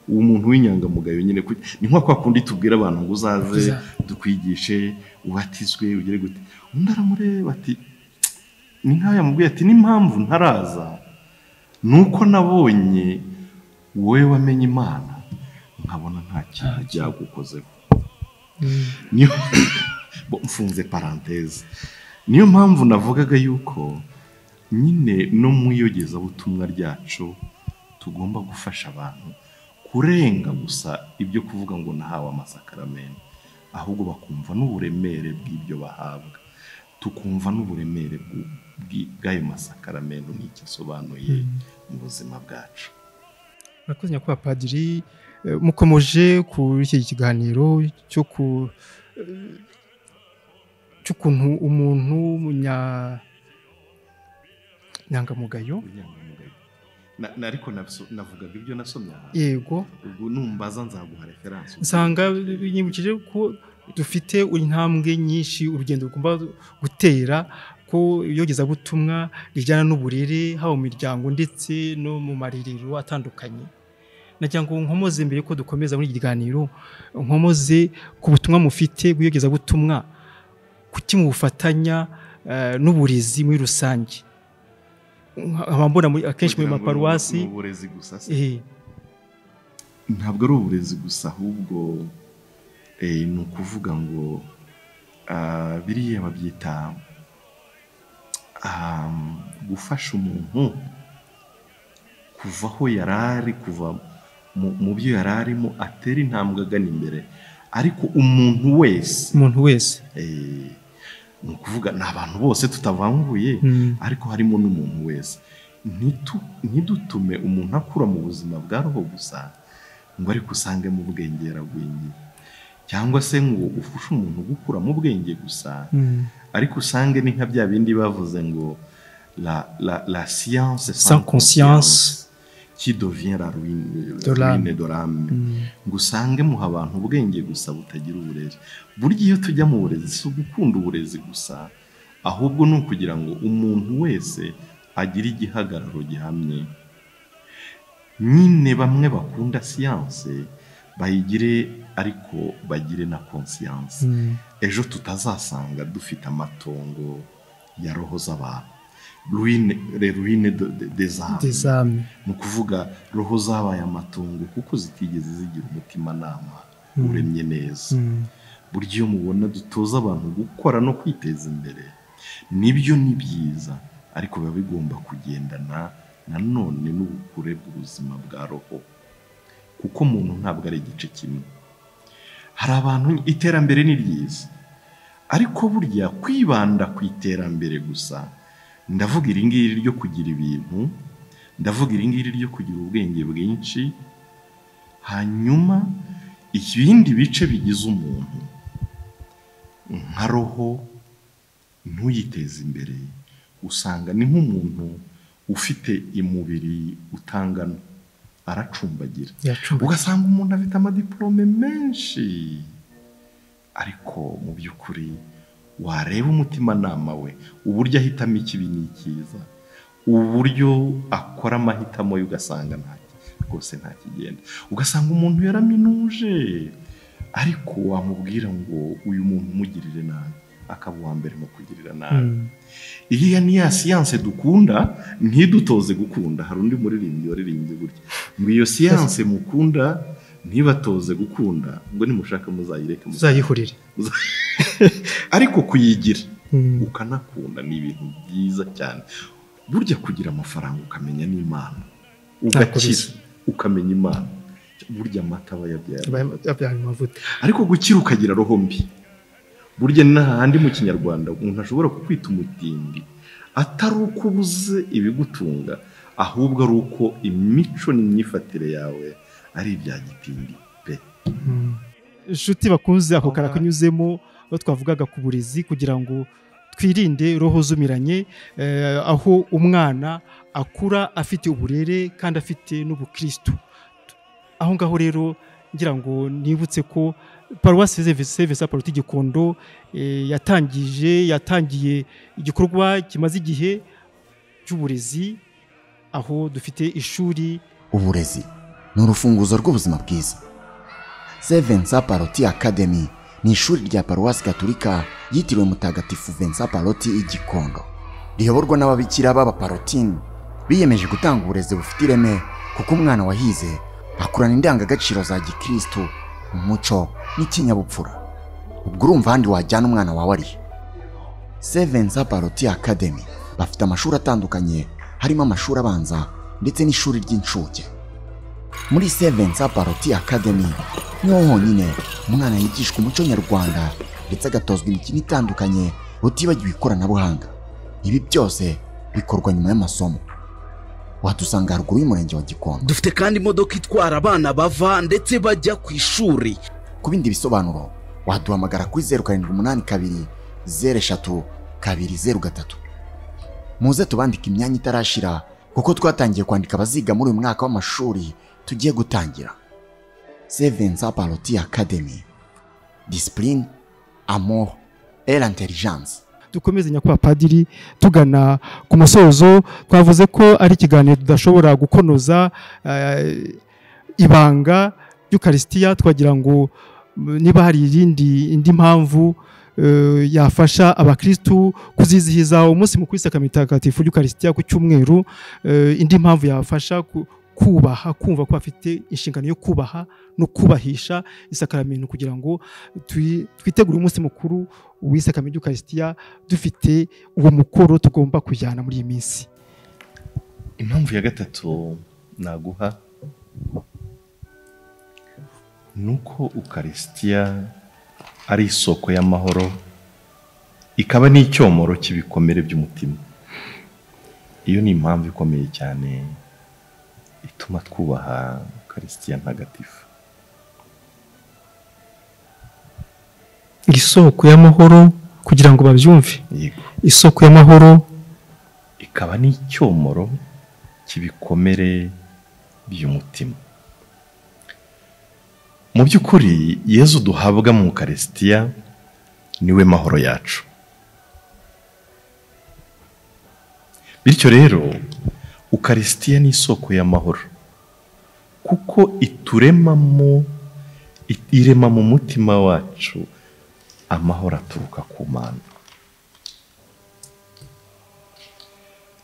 Uwo muntu w'inyangamugayo nyine ni nko kwa kundi tubwira abantu ngo uzaze dukwigishe ubatizwe ugere gute. Undi aramureba ati ni nkaho yamubwiye ati n'impamvu ntaraza nuko nabonye wowe wamenye Imana nkabona nta kintu byagukozeho. Niyo mfunze parenthèse. Niyo mpamvu navugaga yuko nyine no mu iyogezabutumwa ryacu tugomba gufasha abantu kurenga gusa ibyo kuvuga ngo nahawe amasakaramentu, ahubwo bakumva n'uburemere bw'ibyo bahabwa, tukumva n'uburemere bw'ayo masakaramentu n'icyo asobanuye mu buzima bwacu. Murakoze nyakubahwa Padiri, mukomeje kuri iki kiganiro cy'ukuntu umuntu nyangamugayo ariko navugaga ibyo nasomye aha. Yego, ubwo numbaza nzaguha reference. Nsanga binyibukije ko dufite intambwe nyinshi urugendo rugomba gutera, ko iyogezabutumwa rijyana n'uburere haba mu miryango ndetse no mu maririro atandukanye. Nagira ngo nkomoze mbere ko dukomeza muri iki kiganiro, nkomoze ku butumwa mufite bw'iyogezabutumwa, kuki mubufatanya n'uburezi muri rusange. Abambona akenshi muri maparuwasi uburezi gusa se. Ntabwo ari uburezi gusa, ahubwo ni ukuvuga ngo biriya babyita gufasha umuntu kuva aho yarari, kuva mu byo yararimo atera intambwe agana imbere. Ariko umuntu wese ni ukuvuga ni abantu bose tutavanguye, ariko harimo n'umuntu wese. Ntidutume umuntu akura mu buzima bwa roho gusa ngo ariko usange mu bwenge yaragwingiye, cyangwa se ngo ufashe umuntu gukura mu bwenge gusa ariko usange ni nka bya bindi bavuze ngo la science sans conscience qui devient la ruine de l'âme. Ngo usange muha abantu ubwenge gusa butagira uburere. Burya iyo tujya mu burezi si ugukunda uburezi gusa, ahubwo ni ukugira ngo umuntu wese agire igihagararo gihamye. Nyine bamwe bakunda siyanse bayigire, ariko bagire na conscience. Ejo tutazasanga dufite amatongo ya roho z'abantu, ruine des âmes. Ni ukuvuga roho zabaye amatongo kuko zitigeze zigira umutimanama uremye neza. Burya iyo mubona dutoza abantu gukora no kwiteza imbere, nibyo ni byiza, ariko biba bigomba kugendana nanone n'ubukure bw'ubuzima bwa roho, kuko umuntu ntabwo ari igice kimwe. Hari abantu iterambere ni ryiza, ariko burya kwibanda ku iterambere gusa, ndavuga iri ngiri ryo kugira ibintu, ndavuga iri ngiri ryo kugira ubwenge bwinshi, hanyuma ibindi bice bigize umuntu nka roho ntuyiteze imbere, usanga ni nk'umuntu ufite umubiri utangana, aracumbagira. Ugasanga umuntu afite amadiplome menshi, ariko mu by'ukuri wareba umutimanama we, uburyo ahitamo ikibi n'ikiza, uburyo akora amahitamo ugasanga rwose nta kigenda. Ugasanga umuntu yaraminuje, ariko wamubwira ngo uyu muntu umugirire nabi, akaba uwa mbere mu kugirira nabi. Iriya ni ya siyanse dukunda, ntidutoze gukunda. Hari undi muririmbyi waririmbye gutya ngo iyo siyanse mukunda ntibatoze gukunda, ngo nimushaka muzayireke muzayihurire. Ariko kuyigira ukanakunda ni ibintu byiza cyane. Burya kugira amafaranga ukamenya n'Imana, ugakira ukamenya Imana, burya amata aba yabyara amavuta. Ariko gukira ukagira roho mbi, burya n'ahandi mu Kinyarwanda umuntu ashobora kukwita umutindi, atari uko ubuze ibigutunga, ahubwo ari uko imico n'imyifatire yawe ari ibya gitindi pe. Inshuti bakunze ako kara kunyuzemo, aho twavugaga ku burezi kugira ngo twirinde roho zumiranye, aho umwana akura afite uburere kandi afite n'ubukristo. Aho ngaho rero ngira ngo nibutse ko Paruwasi Saint Paul Gikondo yatangiye igikorwa kimaze igihe cy'uburezi, aho dufite ishuri. Uburezi ni urufunguzo rw'ubuzima bwiza. Saint Paul Academy ni ishuri rya Paruwasi Gatolika yitiriwe Mutagatifu Vincent Paroti Gikondo, riyoborwa n'ababikira b'abaparotini biyemeje gutanga uburezi bufite ireme, kuko umwana wahize akurana indangagaciro za gikristo, umuco n'ikinyabupfura. Ubwo urumva handi wajyana umwana wawe ari. Saint Paul Academy bafite amashuri atandukanye, harimo amashuri abanza ndetse n'ishuri ry'incuke. Muri Saint Paul Academy niho honyine umwana yigishwa umuco nyarwanda ndetse agatozwa imikino itandukanye, utibagiwe ikoranabuhanga. Ibi byose bikorwa nyuma y'amasomo. Wadusanga haruguru y'umurenge wa Gikondo. Dufite kandi imodoka itwara abana bava ndetse bajya ku ishuri. Ku bindi bisobanuro waduhamagara kuri 0782 03 203. Muze tubandika imyanya itarashira, kuko twatangiye kwandika abaziga muri uyu mwaka w'amashuri tugiye gutangira. Saint Paul Academy, discipline, amour et l'intelligence. Dukomeze nyakwa padiri tugana ku musozo. Twavuze ko ari ikiganiro tudashobora gukonoza ibanga y'Ukaristiya. Twagira ngo niba hari indi mpamvu yafasha abakristu kuzizihiza umunsi mukuru w'isakamitagatifu y'Ukaristiya ku cyumweru, indi mpamvu yafasha kubaha, kumva ko afite inshingano yo kubaha no kubahisha isakaramentu, kugira ngo twitegure umunsi mukuru w'isakamitagatifu y'Ukaristiya dufite uwo mukoro tugomba kujyana muri iyi minsi. Impamvu ya gatatu naguha nuko Ukaristiya ari isoko y'amahoro, ikaba n'icyomoro cy'ibikomere by'umutima. Iyo ni impamvu ikomeye cyane ituma twubaha Ukaristiya ntagatifu. Isoko y'amahoro, kugira ngo babyumve, isoko y'amahoro ikaba n'icyomoro cy'ibikomere by'umutima. Mu by'ukuri Yezu duhabwa mu Ukaristiya niwe mahoro yacu. Bityo rero Ukaristiya ni isoko y'amahoro, kuko irema mu mutima wacu amahoro aturuka ku Mana.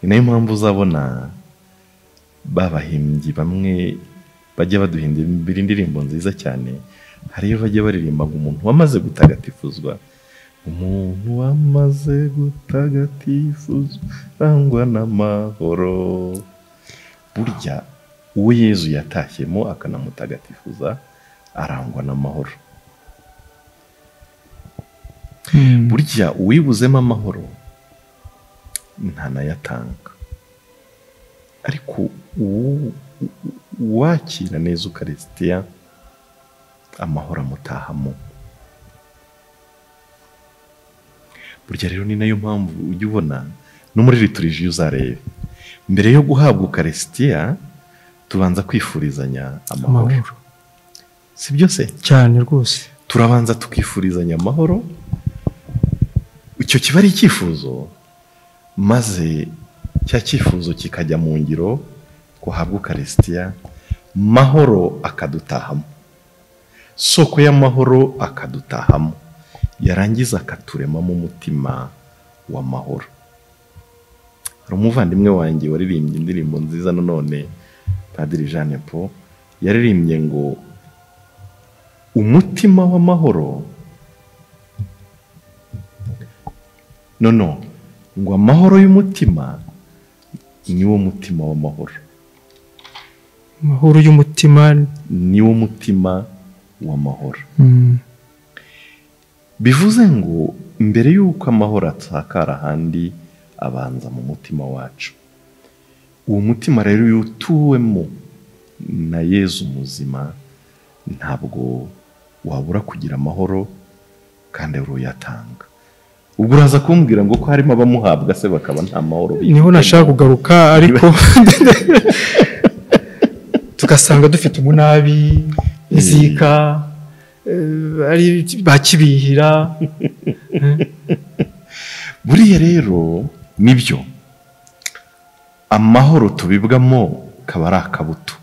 Ni nayo mpamvu uzabona babahimbyi bamwe bajya baduhimbira indirimbo nziza cyane. Hariyo bajya baririmba ngo umuntu wamaze gutagatifuzwa, umuntu wamaze gutagatifuzwa rangwa n'amahoro. Burya uwo Yezu yatashyemo akanamutagatifuza arangwa n'amahoro. Burya uwibuzemo amahoro ntanayatanga, ariko uwakira neza Ukaristiya amahoro amutahamo. Burya rero ni nayo mpamvu ujya ubona no muri liturujia uzarebe, mbere yo guhabwa Ukaristiya tubanza kwifurizanya amahoro. Si byo se? Cyane rwose. Turabanza tukifurizanya amahoro, icyo kiba ari icyifuzo, maze cya cyifuzo kikajya mu ngiro, guhabwa Ukaristiya, mahoro akadutahamo, soko y'amahoro akadutahamo, yarangiza akaturemamo umutima w'amahoro. Hari umuvandimwe wanjye waririmbye indirimbo nziza none, Padiri Jean Paul yaririmbye ngo umutima w'amahoro, ngo amahoro y'umutima niwo mutima w'amahoro. Amahoro y'umutima niwo mutima w'amahoro. Bivuze ngo mbere y'uko amahoro atakara ahandi abanza mu mutima wacu. Uwo mutima rero iyo utuwemo na Yezu muzima, ntabwo wabura kugira amahoro kandi uruyatanga. ubwo uraza kumbwira ngo ko harimo abamuhabwa se bakaba nta mahoro niho nashaka kugaruka ariko tugasanga dufite umunabi izika ari bakibihira buriya rero nibyo amahoro tubibwamo kaba ari akabuto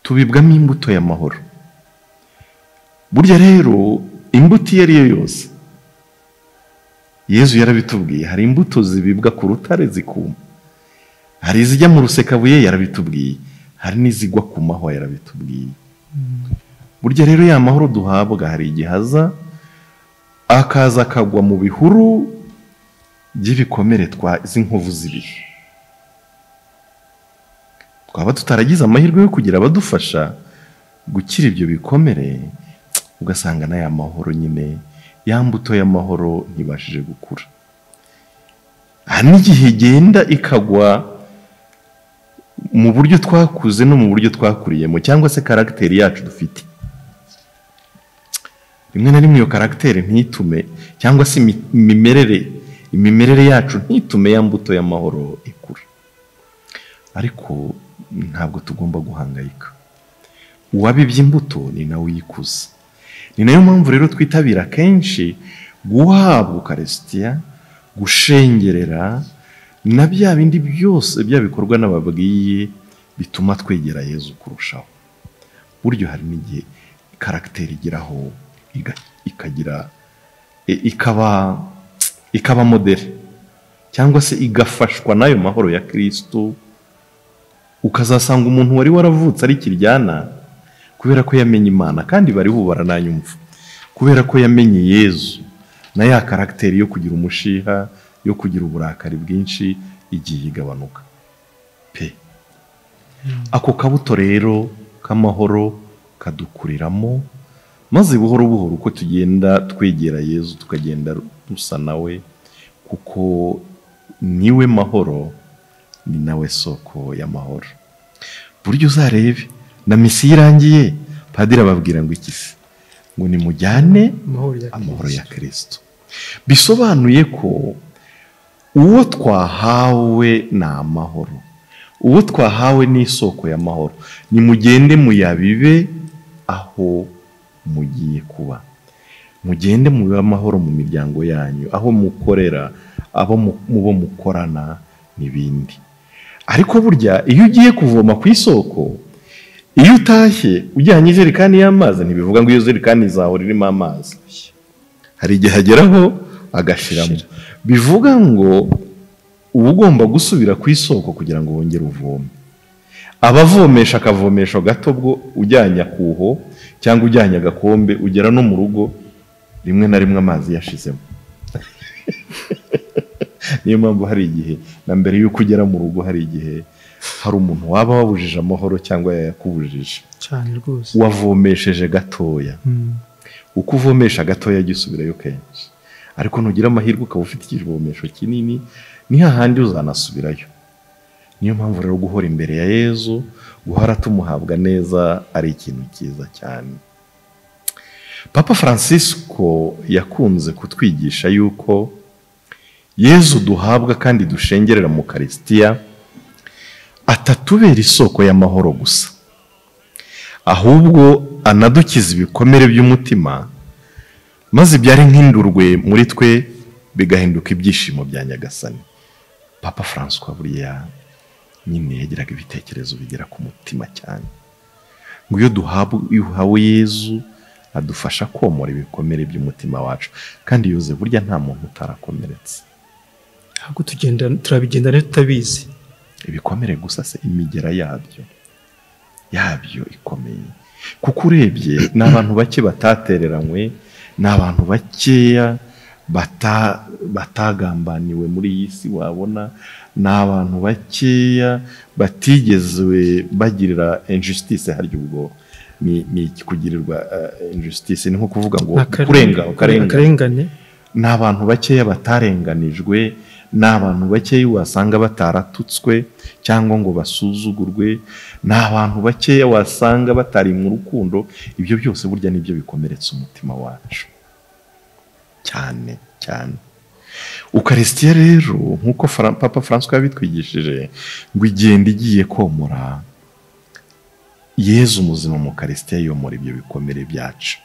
tubibwamo imbuto y'amahoro burya rero imbuto iyo ari yo yose Yezu yarabitubwiye hari imbuto zibibwa ku rutare zikuma hari izijya mu rusekabuye yarabitubwiye hari n'izigwa ku mahwa yarabitubwiye burya rero ya mahoro duhabwa hari igihe aza akaza akagwa mu bihuru by'ibikomere z'inkovu z'ibihe twaba tutaragize amahirwe yo kugira abadufasha gukira ibyo bikomere ugasanga n'aya mahoro nyine ya mbuto y'amahoro ntibashije gukura hari n'igihe igenda ikagwa mu buryo twakuze no mu buryo twakuriyemo cyangwa se karagiteri yacu dufite rimwe na rimwe iyo karagiteri ntitume cyangwa se imimerere yacu ntitume ya mbuto y'amahoro ikura ariko ntabwo tugomba guhangayika uwabibye imbuto ni nawe uyikuza ni nayo mpamvu rero twitabira kenshi guhabwa ukarisitiya gushengerera na bya bindi byose bya bikorwa n'ababwiye bituma twegera Yezu kurushaho buryo hari n'igihe karagiteri igiraho ikagira ikaba modere cyangwa se igafashwa n'ayo mahoro ya Kristo ukazasanga umuntu wari waravutse ari kiryana kubera ko yamenye Imana kandi bari barananyumva kubera ko yamenye Yezu na ya karagiteri yo kugira umushiha yo kugira uburakari bwinshi igiye igabanuka pe ako kabuto rero k'amahoro kadukuriramo maze buhoro buhoro uko tugenda twegera Yezu tukagenda dusa nawe kuko niwe mahoro ni nawe soko y'amahoro buryo uzarebe na misi irangiye padiri ababwira ngo ikisi ngo nimujyane amahoro ya Kristo bisobanuye ko uwo twahawe ni amahoro uwo twahawe ni isoko y'amahoro nimugende muyabibe aho mugiye kuba mugende mubibe amahoro mu miryango yanyu aho mukorera abo mubo mukorana n'ibindi ariko burya iyo ugiye kuvoma ku isoko iyo utashye ujyanye ijerekani y'amazi ntibivuga ngo iyo jerekani izahora irimo amazi hari igihe hageraho agashiramo bivuga ngo uba ugomba gusubira ku isoko kugira ngo wongere uvome abavomesha akavomesho gato bwo ujyanye akuho cyangwa ujyanye agakombe ugera no mu rugo rimwe na rimwe amazi yashizemo niyo mpamvu hari igihe na mbere y'uko ugera mu rugo hari igihe hari umuntu waba wabujije amahoro cyangwa yakubujije cyane rwose wavomesheje gatoya uko uvomesha gatoya jya usubirayo kenshi ariko nugira amahirwe ukaba ufite ikivomesho kinini ni hahandi uzanasubirayo niyo mpamvu rero guhora imbere ya Yezu guhora tumuhabwa neza ari ikintu cyiza cyane Papa Francisco yakunze kutwigisha yuko Yezu duhabwa kandi dushengerera mu Karisitiya atatubera isoko y'amahoro gusa ahubwo anadukiza ibikomere by'umutima maze byari nk'indurwe muri twe bigahinduka ibyishimo bya Nyagasani Papa Francois buriya nyine yagiraga ibitekerezo bigera ku mutima cyane ngo iyo duhawe Yezu adufasha komora ibikomere by'umutima wacu kandi yoze burya nta muntu utarakomeretse ahubwo turabigendana tutabizi ibikomere gusa se imigera yabyo ikomeye kuko urebye n'abantu bake batatereranywe n'abantu bakeya batagambaniwe muri iyi si wabona n'abantu bakeya batigezwe bagirira injustice harya ubwo ni kugirirwa injustice ni nko kuvuga ngo akarengane n'abantu bakeya batarenganijwe n'abantu bakeya wasanga bataratutswe cyangwa ngo basuzugurwe n'abantu bakeya wasanga batari mu rukundo ibyo byose burya nibyo bikomeretsa umutima wacu cyane cyane. Ukarisitiya rero nk'uko Papa Francois yabitwigishije ngo igenda igiye komora, Yezu muzima mu Ukarisitiya yomora ibyo bikomere byacu,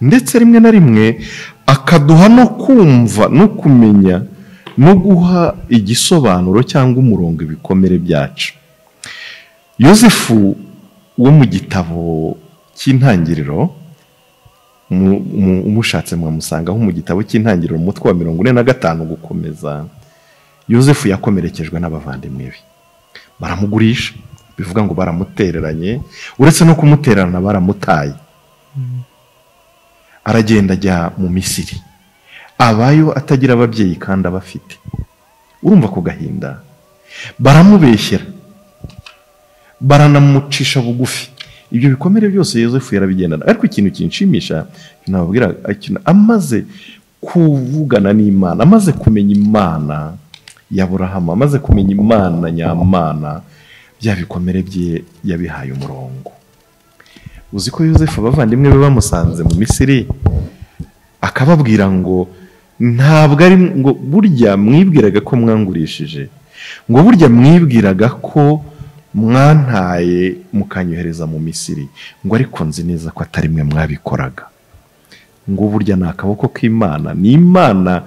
ndetse rimwe na rimwe akaduha no kumva no kumenya no guha igisobanuro cyangwa umurongo ibikomere byacu. Yosefu wo mu gitabo cy'Intangiriro, umushatse mwamusangaho mu gitabo cy'Intangiriro umutwe wa 45 gukomeza. Yosefu yakomerekejwe n'abavandimwe be, baramugurisha, bivuga ngo baramutereranye, uretse no kumutererana baramutaye. Aragenda ajya mu Misiri, abayo atagira ababyeyi kandi abafite. Urumva ko gahinda, baramubeshyera, baranamucisha bugufi. Ibyo bikomere byose Yosefu yarabigendana. Ariko ikintu kinshimisha nababwira, amaze kuvugana n'Imana, amaze kumenya Imana ya Aburahamu, amaze kumenya Imana nyamana, bya bikomere bye yabihaye umurongo. Uzi ko Yosefu abavandimwe be bamusanze mu Misiri, akababwira ngo ntabwo ari ngo burya mwibwiraga ko mwangurishije, ngo burya mwibwiraga ko mwantaye mukanyohereza mu Misiri, ngo ariko nzi neza ko atari mwe mwabikoraga, ngo burya ni akaboko k'Imana, ni Imana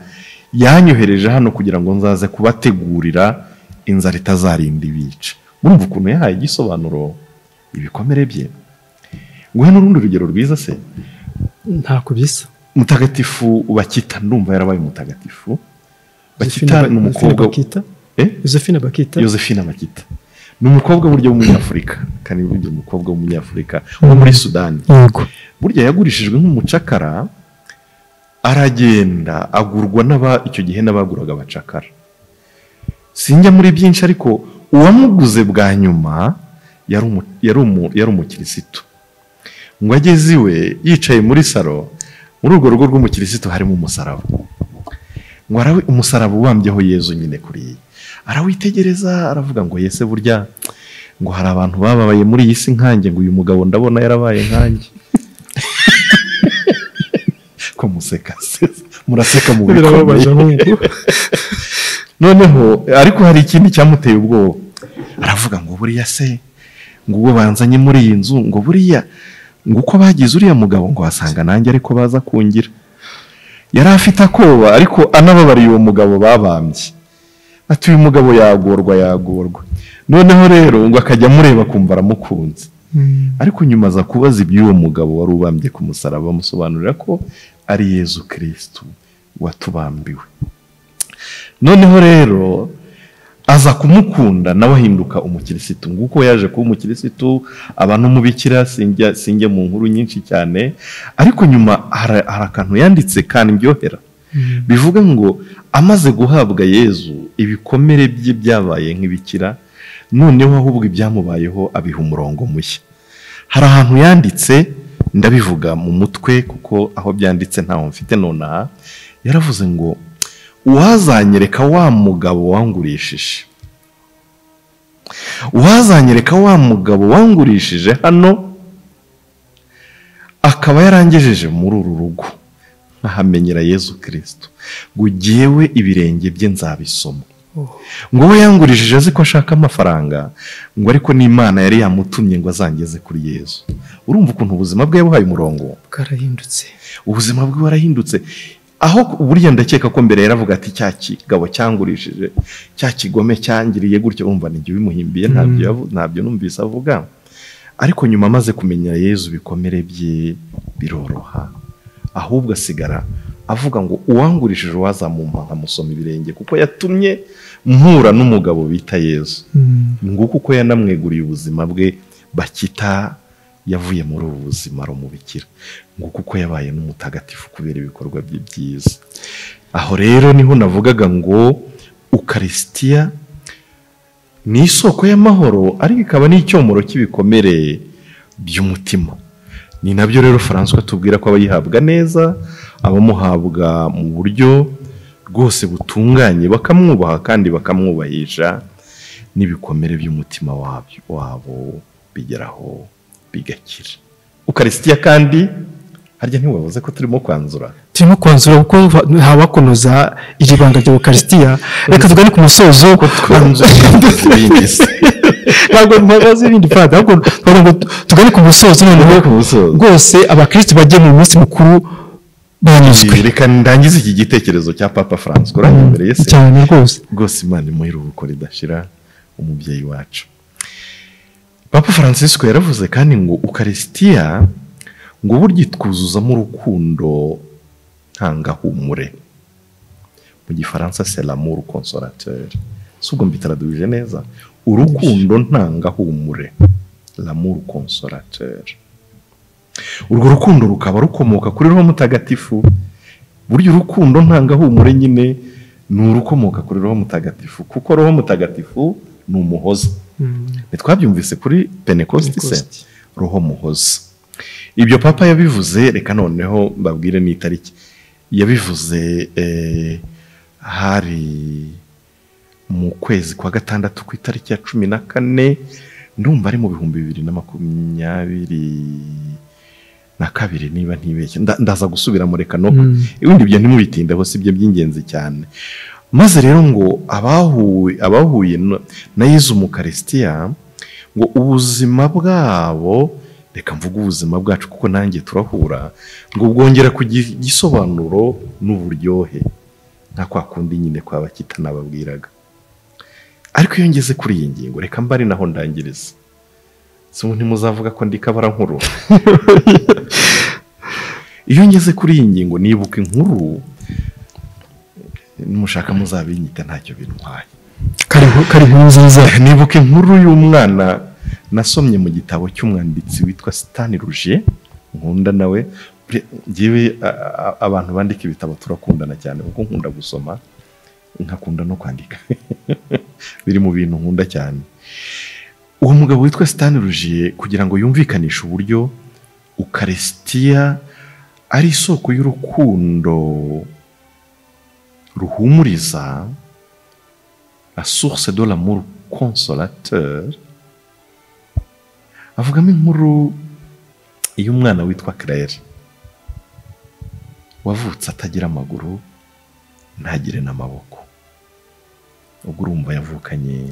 yanyohereje hano kugira ngo nzaze kubategurira inzara itazarinda ibica. Murumva ukuntu yahaye igisobanuro ibikomere bye. Nguhe n'urundi rugero rwiza se, ntako bisa. Mutagatifu Bakita, ndumva yarabaye mutagatifu. Bakita ni umukobwa Josephine Bakita ni umukobwa buryo w'umunyafurika, kandi buryo umukobwa w'umunyafurika wo muri Sudani. Burya yagurishijwe nk'umucakara, aragenda agurwa icyo gihe n'abaguraga abacakara. Sinjya muri byinshi, ariko uwamuguze bwa nyuma yari umukirisitu. Ngo ageze iwe yicaye muri saro, muri urwo rugo rw'umukirisitu harimo umusaraba. Ngo umusaraba ubambyeho Yezu nyine kuri, arawitegereza aravuga ngo yese burya ngo hari abantu bababaye muri iyi si nkanjye, ngo uyu mugabo ndabona yarabaye nkanjye. Ko museka muraseka mu bikomeye. Noneho ariko hari ikindi cyamuteye ubwoba, aravuga ngo buriya se ngo ubwo banzanye muri iyi nzu, ngo buriya ngo uko bagize uriya mugabo ngo wasanga nanjye ariko baza kungira. Yari afite akoba, ariko anababariye uwo mugabo babambye, ati uyu mugabo yagorwa. Noneho rero ngo akajya mureba kumva aramukunze. Ariko nyuma aza kubaza iby'uwo mugabo wari ubambye ku musaraba, bamusobanurira ko ari Yezu Kristo watubambiwe. Noneho rero aza kumukunda, nawe ahinduka umukirisitu. Nguko yaje kuba umukirisitu, aba n'umubikira. Sinjye mu nkuru nyinshi cyane, ariko nyuma hari akantu yanditse kandi mbyohera, bivuga ngo amaze guhabwa Yezu, ibikomere bye byabaye nk'ibikira, noneho ahubwo ibyamubayeho abiha umurongo mushya. Hari ahantu yanditse, ndabivuga mu mutwe kuko aho byanditse ntaho mfite nonaha, yaravuze ngo uwazanyereka wa mugabo wangurishije, uwazanyereka wa mugabo wangurishije hano, akaba yarangejeje muri uru rugo nkahamenyera Yezu Kristo, ngo jyewe ibirenge bye nzabisoma. Ngo we yangurishije azi ko ashaka amafaranga, ngo ariko n'Imana yari yamutumye ngo azangeze kuri Yezu. Urumva ukuntu ubuzima bwe buhaye umurongo, bwarahindutse. Ubuzima bwe warahindutse. Aho burya ndakeka ko mbere yaravuga ati cya kigabo cyangurishije, cya kigome cyangiriye gutyo, umva n'igihe bimuhimbiye, ntabyo numvise avuga. Ariko nyuma amaze kumenya Yezu, bikomere bye biroroha, ahubwo asigara avuga ngo uwangurishije wazamumpa nkamusoma ibirenge, kuko yatumye mpura n'umugabo bita Yezu. Nguko uko yanamweguriye ubuzima bwe. Bakita yavuye muri ubu buzima rumubikira, nguko uko yabaye n'umutagatifu kubera ibikorwa bye byiza. Aho rero niho navugaga ngo Ukarisitiya ni isoko y'amahoro, ariko ikaba n'icyomoro cy'ibikomere by'umutima. Ni nabyo rero Francois tubwira ko abayihabwa neza, abamuhabwa mu buryo rwose butunganye, bakamwubaha kandi bakamwubahisha, n'ibikomere by'umutima wabo bigeraho bigakira. Ukarisitiya kandi harya ntiwavuze ko turimo kwanzura kuko habakonoza iri banga rya Eucharistia. Reka tugane ku musozo ko twanzura ntabwo mpabaze ibindi fada ahubwo tugane ku musozo noneho rwose abakristo bagiye mu munsi mukuru banyuzwe. Reka ndangize iki gitekerezo cya Papa Francois kuranyemereye se cyane rwose Imana imuhiruko ridashira umubyeyi wacu. Papa Francisco yaravuze kandi ngo Eucharistia ngo burya twuzuzamo urukundo ntangahumure, mu gifaransa c'est l'amour consolateur. Subwo mbitraduje neza, urukundo ntangahumure, l'amour consolateur. Urwo rukundo rukaba rukomoka kuri Roho Mutagatifu. Burya urukundo ntangahumure nyine ni urukomoka kuri Roho Mutagatifu, kuko Roho Mutagatifu ni umuhoza. Twabyumvise kuri Pentecoste, Roho muhoza. Ibyo Papa yabivuze, reka noneho babwire n'itariki yabivuze. Hari mu kwezi kwa gatandatu ku itariki ya 14 ndumva ari mu 2022 niba ntibeshye, ndaza gusubira mu reka no ibindi byo ntimubitindeho, sibyo by'ingenzi cyane. Maze rero ngo abahuye na Yezu mu Eucharistia ngo ubuzima bwabo, reka mvuga ubuzima bwacu kuko nanjye turahura, ngo bwongera kugira igisobanuro n'uburyohe nta kwa kundi nyine kwa bakita nababwiraga. Ariko iyo ngeze kuri iyi ngingo, reka mbari naho ndangiriza, so ntimuzavuga ko ndikabara nkuru. Iyo ngeze kuri iyi ngingo nibuka inkuru, nimushaka muzabinyita ntacyo bintwaye. Kari nkuru nziza. Nibuka inkuru y'umwana nasomye mu gitabo cy'umwanditsi witwa Stan Rouget, nkunda nawe. Ngiwe abantu bandika ibitabo turakundana cyane kuko nkunda gusoma nkakunda no kwandika. Biri mu bintu nkunda cyane. Uwo mugabo witwa Stan Rouget kugira ngo yumvikanishe uburyo Eucharistia ari isoko y'urukundo ruhumuriza, la source de l'amour consolateur, avugamo inkuru y'umwana witwa Claire wavutse atagira amaguru ntagire n'amaboko. Ubwo urumva yavukanye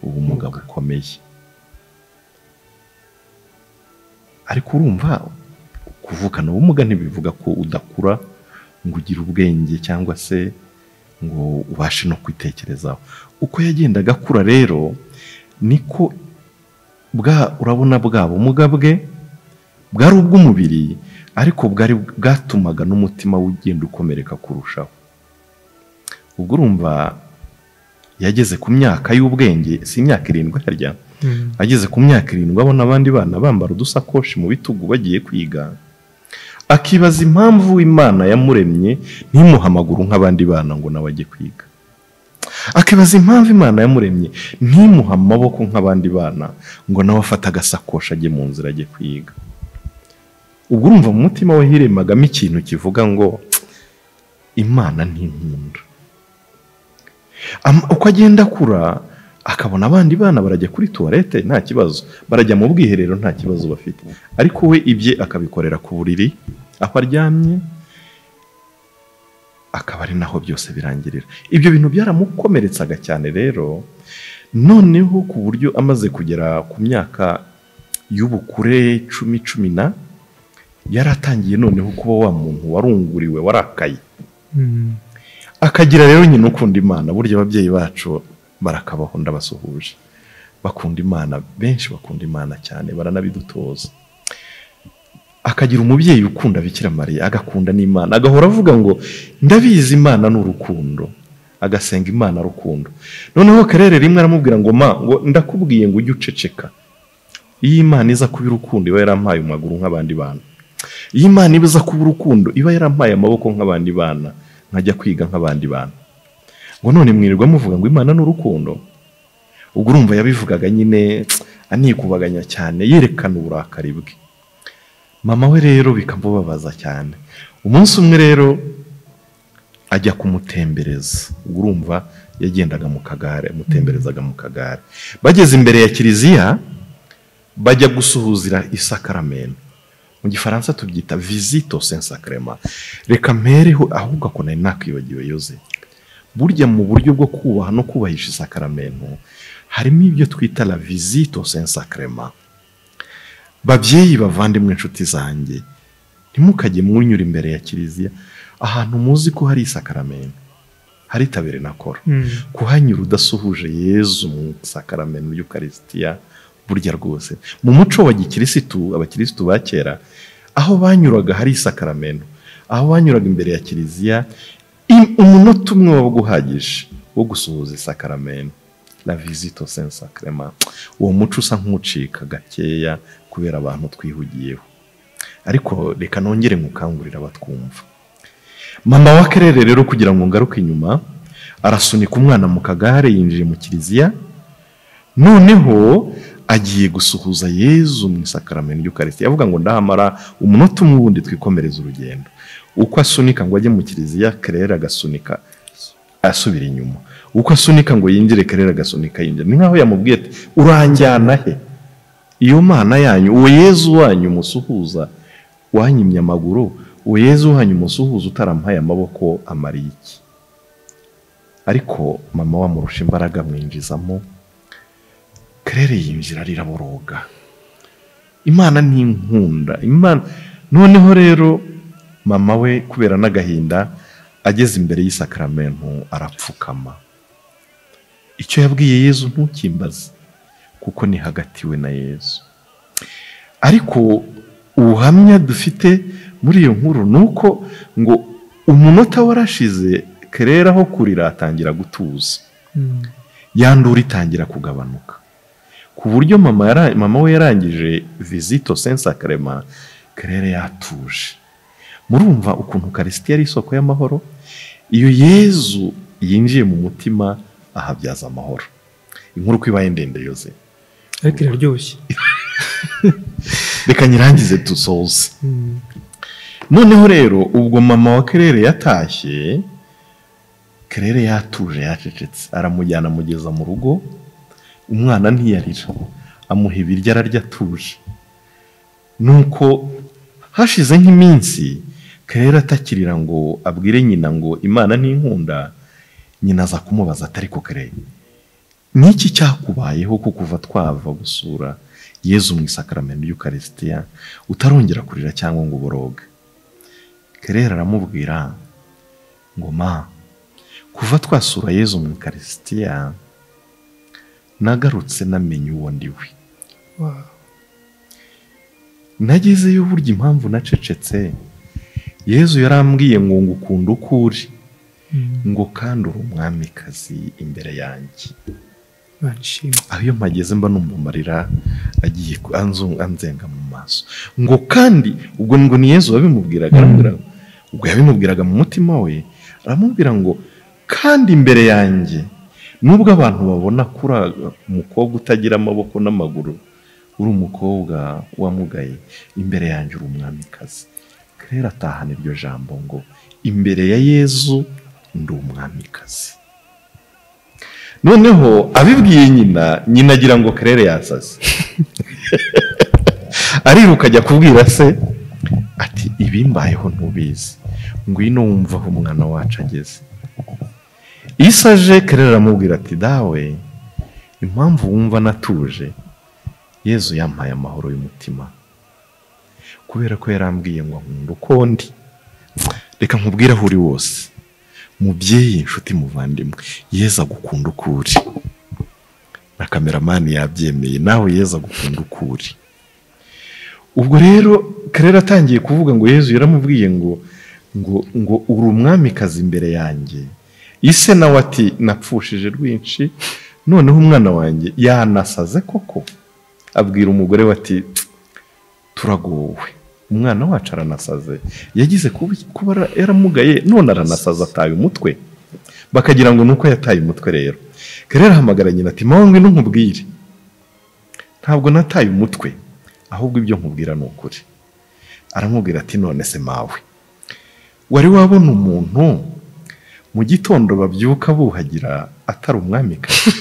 ubumuga bukomeye. Ariko urumva kuvukana ubumuga ntibivuga ko udakura ngo ugire ubwenge cyangwa se ngo ubashe no kwitekerezaho. Uko yagendaga akura rero niko urabona bwa bumuga bwe bwari ubw'umubiri, ariko bwatumaga n'umutima ugenda ukomereka kurushaho. Ubwo urumva yageze ku myaka y'ubwenge, si imyaka 7 harya, ageze ku myaka 7 abona abandi bana bambara udusakoshi mu bitugu bagiye kwiga, akibaza impamvu Imana yamuremye ntimuha amaguru nk'abandi bana ngo nawe ajye kwiga. Akibaza impamvu Imana yamuremye ntimuha amaboko nk'abandi bana ngo nawe afate agasakoshi ajye mu nzira ajye kwiga. Ubwo urumva mu mutima we hiremagamo ikintu kivuga ngo Imana ntinkunda. Uko agenda akura akabona abandi bana barajya kuri toilette nta kibazo, barajya mu bwiherero nta kibazo bafite, ariko we ibye akabikorera ku buriri aho aryamye, akaba ari naho byose birangirira. Ibyo bintu byaramukomeretsaga cyane rero, noneho ku buryo amaze kugera ku myaka y'ubukure 10 yaratangiye noneho kuba wa muntu warunguriwe warakaye. Akagira rero nyine ukunda Imana. Burya ababyeyi bacu barakabaho ndabasuhuje, bakunda Imana, benshi bakunda Imana cyane, baranabidutoza. Akagira umubyeyi ukunda Bikira Mariya, agakunda n'Imana, agahora avuga ngo ndabizi Imana n'urukundo, agasenga Imana rukundo. Noneho Karere rimwe aramubwira ngo ngo ndakubwiye ngo ujye uceceka. Iyi Imana iza kuba urukundo iba yarampaye amaguru nk'abandi bana. Iyi Imana iza kuba urukundo iba yarampaye amaboko nk'abandi bana, nkajya kwiga nk'abandi bana. Ngo none mwirirwa muvuga ngo Imana n'urukundo. Ubwo urumva yabivugaga nyine anikubaganya cyane, yerekana uburakari bwe. Mama we rero bikamubabaza cyane. Umunsi umwe rero ajya kumutembereza. Ubwo urumva yagendaga mu kagare, mutemberezaga mu kagare. Bageze imbere ya kiliziya bajya gusuhuzira isakaramento. mu gifaransa tubyita visite au saint sacrement. Reka mpereho ahubwo ko nari nakwibagiwe Yoze, burya mu buryo bwo kubaha no kubahisha isakaramentu harimo ibyo twita la visite au saint sacrement. Babyeyi bavandimwe inshuti zanjye, ntimukajye munyura imbere ya kiliziya ahantu muzi ko hari isakaramentu, hari tabernacle, kuhanyura udasuhuje Yezu mu isakaramentu y'Eucharistia. Burya rwose mu muco wa gikirisitu, abakirisitu ba kera aho banyuraga hari isakaramentu, aho banyuraga imbere ya kiliziya, umunota umwe waba guhagije wo gusuhuza isakaramentu, la visite au saint sacrement. Uwo muco usa nk'ucika gakeya kubera abantu twihugiyeho. Ariko reka nongere nkukangurira abatwumva. Mama wa Kerere rero, kugira ngo ngaruke inyuma, arasunika umwana mu kagare yinjiye mu kiliziya, noneho agiye gusuhuza Yezu mu isakaramentu y'Eucharistia. Yavuga ngo ndahamara umunota umwe wundi twikomereza urugendo. Uko asunika ngo ajye mu kiliziya, Kerere agasunika asubira inyuma. Uko asunika ngo yinjire, Kerere agasunika yinjira. Ni nkaho yamubwiye ati uranjyana he? Iyo mana yanyu, uwo Yezu wanyu musuhuza wanyimye amaguru, uwo Yezu wanyu musuhuza utarampaye amaboko, amariye iki? Ariko mama wamurusha imbaraga mwinjizamo. Kerere yinjira riraboroga. Imana ni inkunda, Imana. Noneho rero mama we kubera n'agahinda ageze imbere y'isakaramentu arapfukama. Icyo yabwiye Yezu ntukimbaze, kuko ni hagati we na Yezu. Ariko ubuhamya dufite muri iyo nkuru nuko ngo umunota warashize, Kerere aho kurira atangira gutuza. Yandura itangira kugabanuka, ku buryo mama we yarangije visite au saint sacrement, Kerere yatuje. Murumva ukuntu Eucharistia ari isoko y'amahoro? Iyo Yezu yinjiye mu mutima ahabyaza amahoro. Inkuru ko ibaye ndende Yoze, ariko iraryoshye. Reka nyirangize dusoze. Noneho rero ubwo mama wa Kerere yatashye, Kerere yatuje yacecetse, aramujyana amugeza mu rugo. Umwana ntiyarira, amuha ibiryo ararya atuje. Nuko hashize nk'iminsi, Kerere atakirira ngo abwire nyina ngo Imana ntinkunda, nyina aza kumubaza ati ariko Kerere, niki cyakubayeho ko kuva twava gusura Yezu mu isakaramentu y'Eucharistia utarongera kurira cyangwa ngo uboroge? Kerere aramubwira ngo ma, kuva twasura Yezu mu Eucharistia nagarutse namenye uwo ndiwe. Nagezeyo burya impamvu nacecetse, Yezu yarambwiye ngo ngukunda uko uri, ngo kandi uri umwamikazi imbere yanjye. Aho iyo mpageze mba numva amarira agiye anzenga mu maso. Ngo kandi ubwo ngo ni Yezu wabimubwiraga, aramubwira ubwo yabimubwiraga mu mutima we, aramubwira ngo kandi imbere yanjye, nubwo abantu babona kuri umukobwa utagira amaboko n'amaguru, uri umukobwa wamugaye, imbere yanjye uri umwamikazi. Kerere atahana iryo jambo ngo imbere ya Yezu ndi umwamikazi. Noneho abibwiye nyina agira ngo Kerere yasaze. Ariruka ajya kubwira se ati ibimbayeho ntubizi, ngwino wumva aho umwana wacu ageze. Isaje Kerere aramubwira ati dawe, impamvu wumva natuje, Yezu yampaye amahoro y'umutima, kubera ko yarambwiye ngo nkunda uko ndi. Reka nkubwire aho uri wose, mubyeyi, inshuti, muvandimwe, Yezu agukunda uko uri. Na kameramani yabyemeye, nawe Yezu agukunda uko uri. Ubwo rero Kerere atangiye kuvuga ngo Yezu yaramubwiye ngo uri umwamikazi imbere yanjye. Ise nawe ati napfushije rwinshi, noneho umwana wanjye yanasaze koko. Abwira umugore we ati turagowe, umwana wacu aranasaze, yagize kuba yaramugaye, none aranasaza ataye umutwe. Bakagira ngo nuko yataye umutwe rero. Kerere ahamagara nyina ati mawe ngwino nkubwire, ntabwo nataye umutwe, ahubwo ibyo nkubwira ni ukuri. Aramubwira ati none se mawe, wari wabona umuntu mu gitondo babyuka buhagira atari umwamikazi?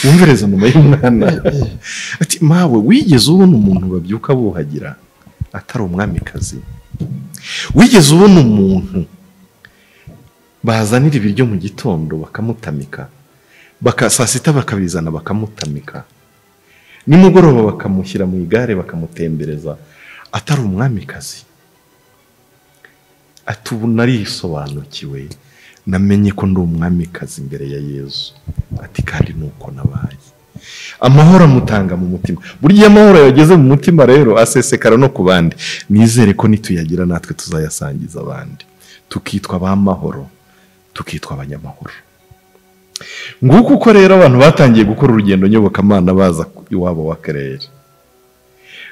wumvereza nyuma y'umwana ati mawe wigeze ubona umuntu babyuka buhagira atari umwamikazi? Wigeze ubona umuntu bazanira ibiryo mu gitondo bakamutamika, saa sita bakabizana bakamutamika, nimugoroba bakamushyira mu igare bakamutembereza atari umwamikazi? Ati ubu narisobanukiwe, namenye ko ndi umwamikazi imbere ya Yezu. Ati kandi nuko nabaye. Amahoro amutanga mu mutima. Burya amahoro yageze mu mutima rero asesekara no ku bandi. Nizere ko nituyagira natwe tuzayasangiza abandi, tukitwa ab'amahoro, tukitwa abanyamahoro. Nguko uko rero abantu batangiye gukora urugendo nyobokamana baza iwabo wa Claire,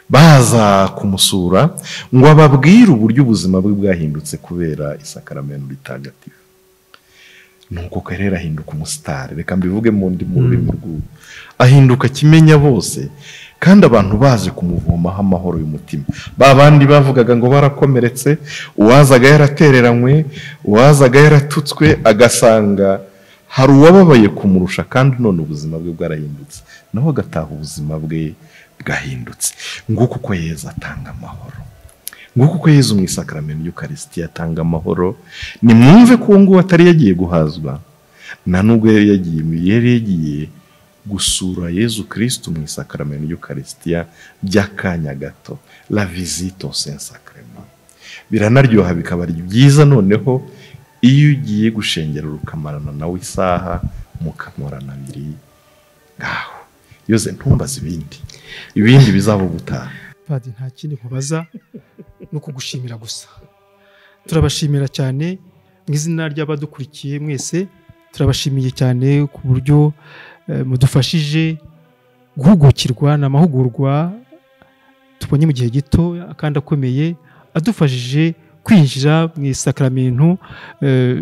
baza kumusura ngo ababwire uburyo ubuzima bwe bwahindutse kubera isakaramento ritagatifu. Nuko Claire ahinduka umusitari, reka mbivuge mu rurimi rw'ubu, ahinduka kimenya bose, kandi abantu baje kumuvomaho amahoro y'umutima. Ba bandi bavugaga ngo barakomeretse, uwazaga yaratereranywe, uwazaga yaratutswe, agasanga hari uwababaye kumurusha, kandi none ubuzima bwe bwarahindutse, naho agataha ubuzima bwe bwahindutse. Nguko uko Yezu atanga amahoro, nguko uko Yezu mu isakaramento y'Eucharistia atanga amahoro. Nimwumve ko ngo atari yagiye guhazwa, na nubwo yari yagiye gusura Yezu Kristo mu isakaramento y'Eucharistia by'akanya gato, la visite au Saint-Sacrement. Biranaryoha bikaba byiza noneho iyo ugiye gushengera ukamarana nawe isaha mukamorana abiri ngaho. Yoze ntumbaze ibindi bizaba ubutaha. Padiri, nta kindi nkubaza no kugushimira gusa. Turabashimira cyane mu izina ry'abadukurikiye mwese, turabashimiye cyane ku buryo mudufashije guhugukirwa n'amahugurwa tubonye mu gihe gito kandi akomeye, adufashije kwinjira mu isakaramento,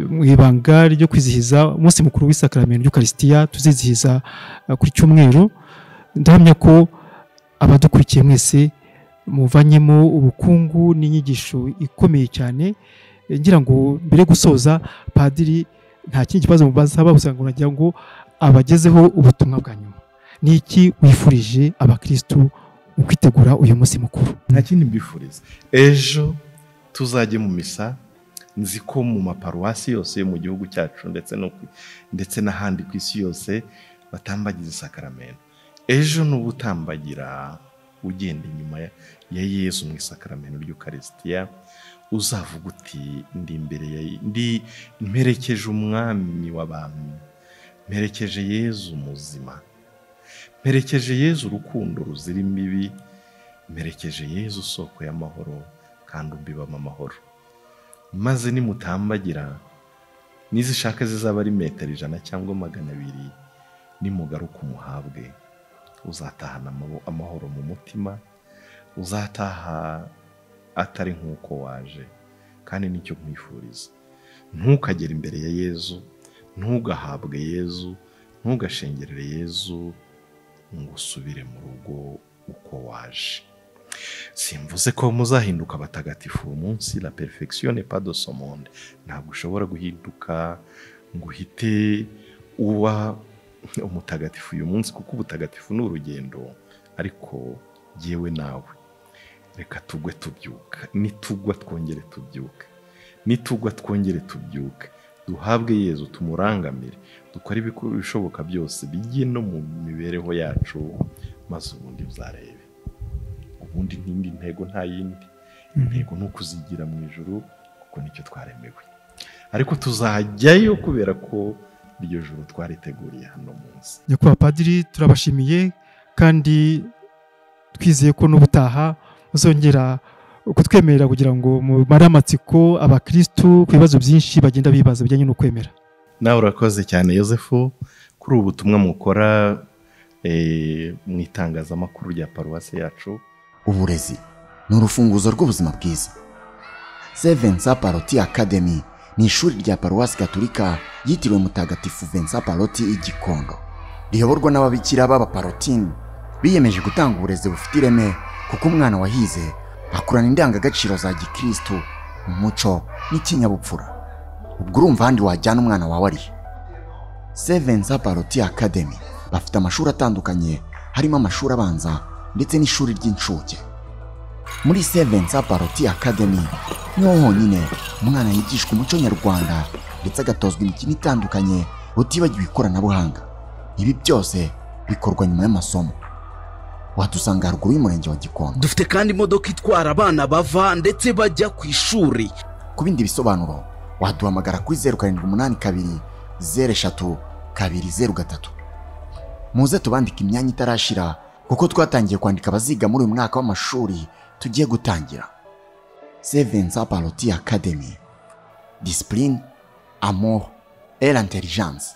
mu ibanga ryo kwizihiza umunsi mukuru w'isakaramento y'Eucharistia tuzizihiza kuri cyumweru. Ndahamya ko abadukurikiye mwese muvanyemo ubukungu n'inyigisho ikomeye cyane. Ngira ngo mbere gusoza, Padiri, nta kindi kibazo mubasaba, usanga nagira ngo abagezeho ubutumwa bwa nyuma. Ni iki wifurije abakristu mu kwitegura uyu munsi mukuru? Nta kindi mbifuriza. Ejo tuzajye mu misa. Nzi ko mu maparuwasi yose yo mu gihugu cyacu ndetse n'ahandi ku isi yose batambagiza isakaramento. Ejo n'ubutambagira ugenda inyuma ya Yezu mu isakaramento y'Eucharistia, uzavuga uti ndi mperekeje umwami w'abami, mperekeje Yezu muzima, mperekeje Yezu urukundo ruzira imbibi, mperekeje Yezu soko y'amahoro kandi umbibamo amahoro. Maze nimutambagira, nizishaka zizaba ari metero 100 cyangwa 200, nimugaruka umuhabwe, uzatahana amahoro mu mutima, uzataha atari nk'uko waje. Kandi nicyo nkwifuriza. Ntukagere imbere ya Yezu, ntugahabwe Yezu, ntugashengerere Yezu ngo usubire mu rugo uko waje. Simvuze ko muzahinduka abatagatifu umunsi, la perfection n'est pas de ce monde. Ntabwo ushobora guhinduka ngo uhite uba umutagatifu uyu munsi, kuko ubutagatifu ni urugendo. Ariko yewe nawe reka tugwe tubyuka, nitugwa twongere tubyuke, nitugwa twongere tubyuke, duhabwe Yezu, tumurangamire, dukore ibishoboka byose bijye no mu mibereho yacu, maze ubundi uzarebe. Ubundi ntindi ntego nta yindi. Intego ni ukuzigira mu ijuru, kuko nicyo twaremewe. Ariko tuzajyayo kubera ko iryo juru twariteguriye hano munsi. Nyakubahwa Padiri, turabashimiye kandi twizeye ko n'ubutaha muzongera kutwemerera kugira ngo mumare amatsiko abakristu ku bibazo byinshi bagenda bibaza bijyanye no kwemera. Nawe urakoze cyane Yosefu kuri ubu butumwa mukora mu itangazamakuru rya paruwasi yacu. Uburezi ni urufunguzo rw'ubuzima bwiza. Saint Vincent Paroti Academy ni ishuri rya paruwasi Gatolika yitiriwe Mutagatifu Vincent Paroti i Gikondo, riyoborwa n'ababikira b'abaparotini biyemeje gutanga uburezi bufite ireme, kuko umwana wahize akurana indangagaciro za gikristo, umuco n'ikinyabupfura. Ubwo urumva handi wajyana umwana wawe ari. Saint Vincent Paroti Academy bafite amashuri atandukanye harimo amashuri abanza ndetse n'ishuri ry'incuke. Muri Seven Saparoti Academy niho honyine umwana yigishwa umuco nyarwanda ndetse agatozwa imikino itandukanye utibagiwe ikoranabuhanga. Ibi byose bikorwa nyuma y'amasomo. Wadusanga haruguru y'umurenge wa Gikondo. Dufite kandi imodoka itwara abana bava ndetse bajya ku ishuri. Ku bindi bisobanuro waduhamagara kuri 0782 03 203. Muze tubandike imyanya itarashira kuko twatangiye kwandika abaziga muri uyu mwaka w'amashuri tugiye gutangira. Seven Saparoti Academy. Discipline, amour et l'intelligence.